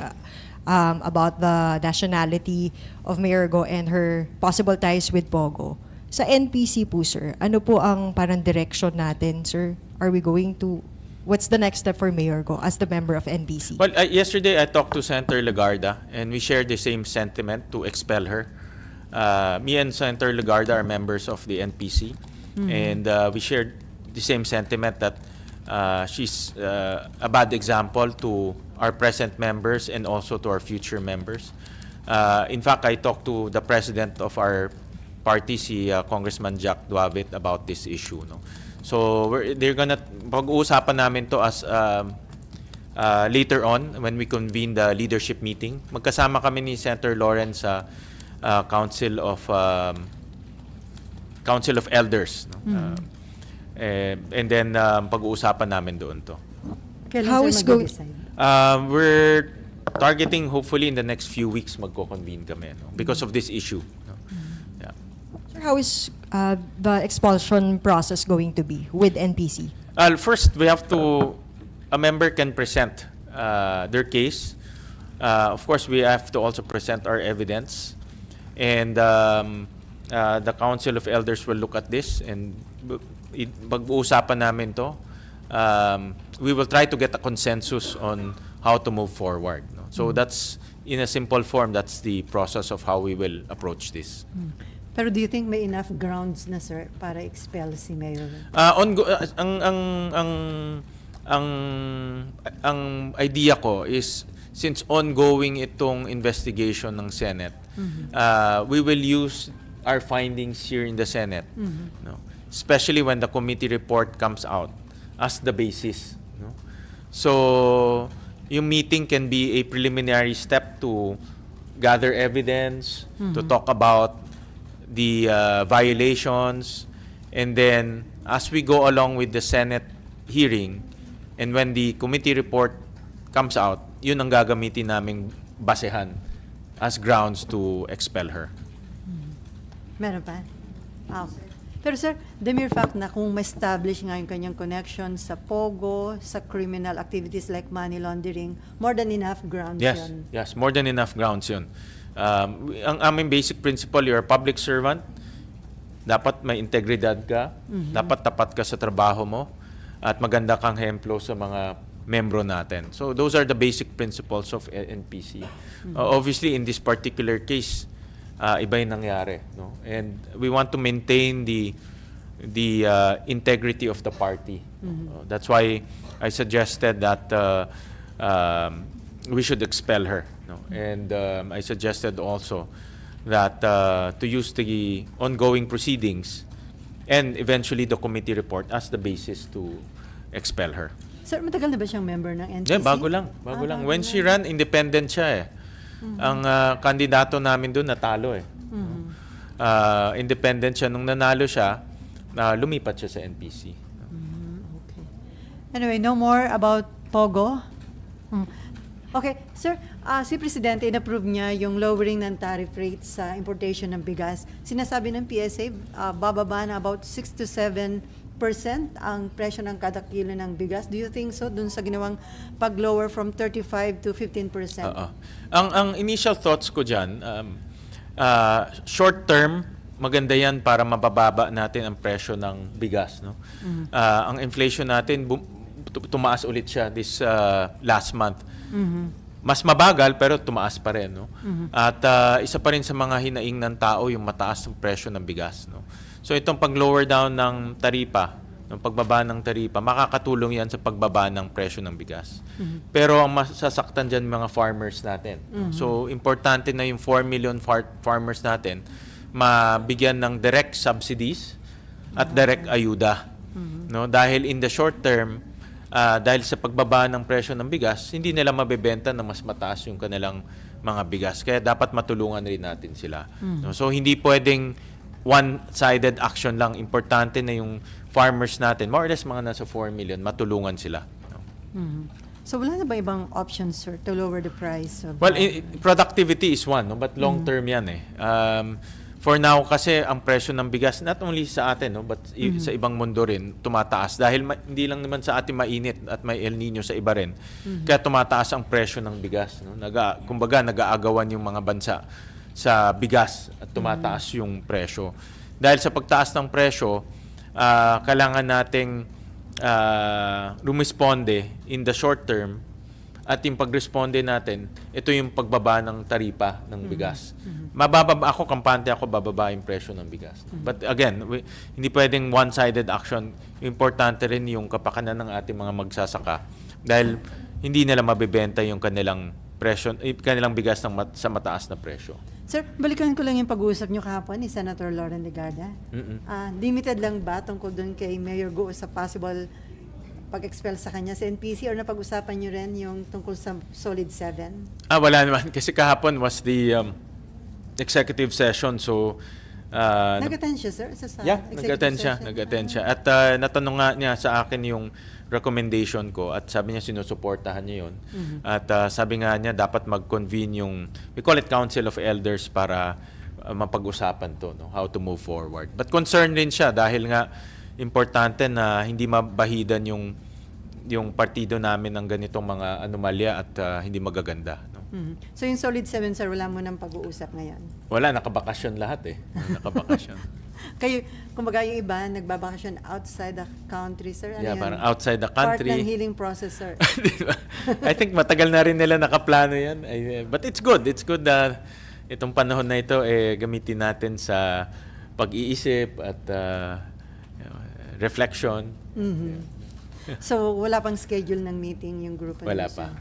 about the nationality of Mayor Go and her possible ties with Pogo. Sa NPC po, sir, ano po ang parang direction natin, sir? Are we going to... What's the next step for Mayor Go as the member of NPC? Well, yesterday I talked to Senator Legarda, and we shared the same sentiment to expel her. Me and Senator Legarda are members of the NPC, and we shared the same sentiment that she's a bad example to our present members and also to our future members. In fact, I talked to the president of our party, si Congressman Jack Duavit, about this issue. No? So pag-uusapan namin to as later on when we convene the leadership meeting. Magkasama kami ni Senator Lawrence sa Council of Elders. No? And then pag-uusapan namin doon to. Kailan How sir is go- mag-decide? We're targeting hopefully in the next few weeks magko-convene kami, no? Because of this issue. No? Yeah. Sir, how is the expulsion process going to be with NPC? First, we have to, a member can present their case. Of course, we have to also present our evidence. And the Council of Elders will look at this and pag-uusapan namin to. We will try to get a consensus on how to move forward. No? So that's, in a simple form, that's the process of how we will approach this. Pero do you think may enough grounds na, sir, para expel si Mayor? Ang idea ko is since ongoing itong investigation ng Senate, we will use our findings here in the Senate, no? Especially when the committee report comes out as the basis. No? So, yung meeting can be a preliminary step to gather evidence, to talk about the violations, and then as we go along with the Senate hearing, and when the committee report comes out, yun ang gagamitin naming basehan as grounds to expel her. Meron pa? Pero sir, the mere fact na kung ma-establish nga yung kanyang connection sa POGO, sa criminal activities like money laundering, more than enough grounds Yes, yun. yes, more than enough grounds yun. Ang aming basic principle, you're a public servant, dapat may integridad ka, dapat tapat ka sa trabaho mo, at maganda kang hemplo sa mga membro natin. So those are the basic principles of NPC. Obviously, in this particular case, iba yung nangyari, no? And we want to maintain the integrity of the party. That's why I suggested that we should expel her, no? And I suggested also that to use the ongoing proceedings and eventually the committee report as the basis to expel her. Sir, matagal na ba siyang member ng NPC? Yeah, bago lang. When she ran, independent siya eh. Ang kandidato namin doon natalo eh. Independent siya. Nung nanalo siya, lumipat siya sa NPC. Okay. Anyway, no more about POGO? Okay, sir, si Presidente, in-approve niya yung lowering ng tariff rate sa importation ng bigas. Sinasabi ng PSA, bababa na about 6 to 7% ang presyo ng kada kilo ng bigas. Do you think so? Dun sa ginawang pag-lower from 35 to 15%? Oo. Ang initial thoughts ko dyan, short term, maganda yan para mabababa natin ang presyo ng bigas. No? Ang inflation natin, tumaas ulit siya this last month. Mas mabagal pero tumaas pa rin. No? At isa pa rin sa mga hinaing ng tao yung mataas ang presyo ng bigas. No? So itong pag-lower down ng taripa, ng pagbaba ng taripa, makakatulong yan sa pagbaba ng presyo ng bigas. Pero ang masasaktan dyan mga farmers natin. So importante na yung 4 million farmers natin mabigyan ng direct subsidies at direct ayuda. No? Dahil in the short term, dahil sa pagbaba ng presyo ng bigas, hindi nila mabebenta na mas mataas yung kanilang mga bigas. Kaya dapat matulungan rin natin sila. No? So hindi pwedeng one-sided action lang. Importante na yung farmers natin, more or less mga nasa 4 million, matulungan sila. No? So wala na ba ibang options, sir, to lower the price? Of, Well, productivity is one, no? But long-term yan eh. For now, kasi ang presyo ng bigas, not only sa atin, no? But sa ibang mundo rin, tumataas. Dahil hindi lang naman sa atin mainit at may El Nino sa iba rin. Kaya tumataas ang presyo ng bigas. No? Kumbaga, nag-aagawan yung mga bansa sa bigas at tumataas yung presyo. Dahil sa pagtaas ng presyo, kailangan nating rumisponde in the short term at yung pagresponde natin, ito yung pagbaba ng taripa ng bigas. Ako, kampante ako, bababa yung presyo ng bigas. But again, hindi pwedeng one-sided action. Importante rin yung kapakanan ng ating mga magsasaka dahil hindi nila mabibenta yung kanilang presyo, kanilang bigas sa mataas na presyo. Sir, balikan ko lang yung pag-uusap nyo kahapon ni Senator Lauren Legarda. Limited lang ba tungkol doon kay Mayor Go sa possible pag-expel sa kanya sa NPC or napag-usapan nyo rin yung tungkol sa Solid 7? Wala naman. Kasi kahapon was the executive session. So, Nag-attend siya, sir? Nag-attend siya. At natanong nga niya sa akin yung recommendation ko at sabi niya sinusuportahan niya yun. At sabi nga niya dapat mag-convene yung, we call it Council of Elders para mapag-usapan to, no? How to move forward. But concerned rin siya dahil nga importante na hindi mabahidan yung partido namin ng ganitong mga anomalya at hindi magaganda. No? So yung Solid 7, sir, wala mo nang pag-uusap ngayon? Wala, nakabakasyon lahat eh. Nakabakasyon. Kayo, kumbaga yung iba, nagbabakasyon outside the country, sir? Ano Yeah, yan? parang outside the country. Part ng healing process, sir. Diba? I think matagal na rin nila nakaplano yan. But it's good. It's good na itong panahon na ito gamitin natin sa pag-iisip at reflection. So wala pang schedule ng meeting yung group? Wala pa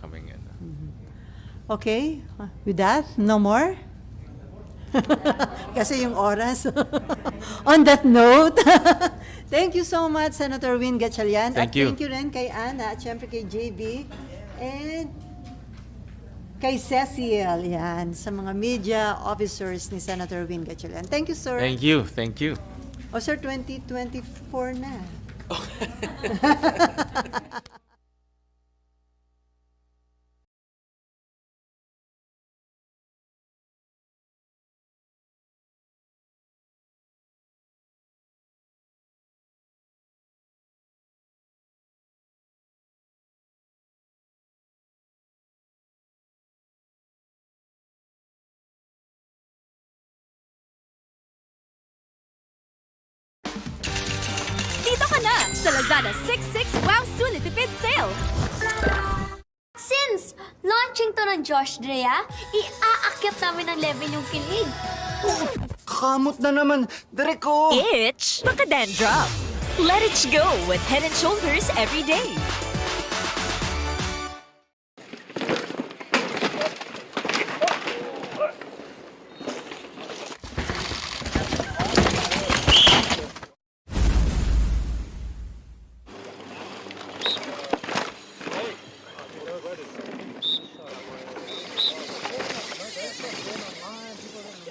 kaming ano. Okay, with that, no more? Kasi yung oras. On that note, thank you so much, Senator Win Gatchalian. Thank you. Thank you rin kay Ana at syempre kay JB and kay Cecil, yan, sa mga media officers ni Senator Win Gatchalian. Thank you, sir. Thank you. Thank you. O sir, 2024 na. na sa Lazada 6/6 Wow Sulit Tipid Sale! Since launching to ng Josh Drea, iaakyat namin ang level yung kilig. Kamot na naman, Derek ko! Itch, baka dandruff. Let it go with Head and Shoulders every day.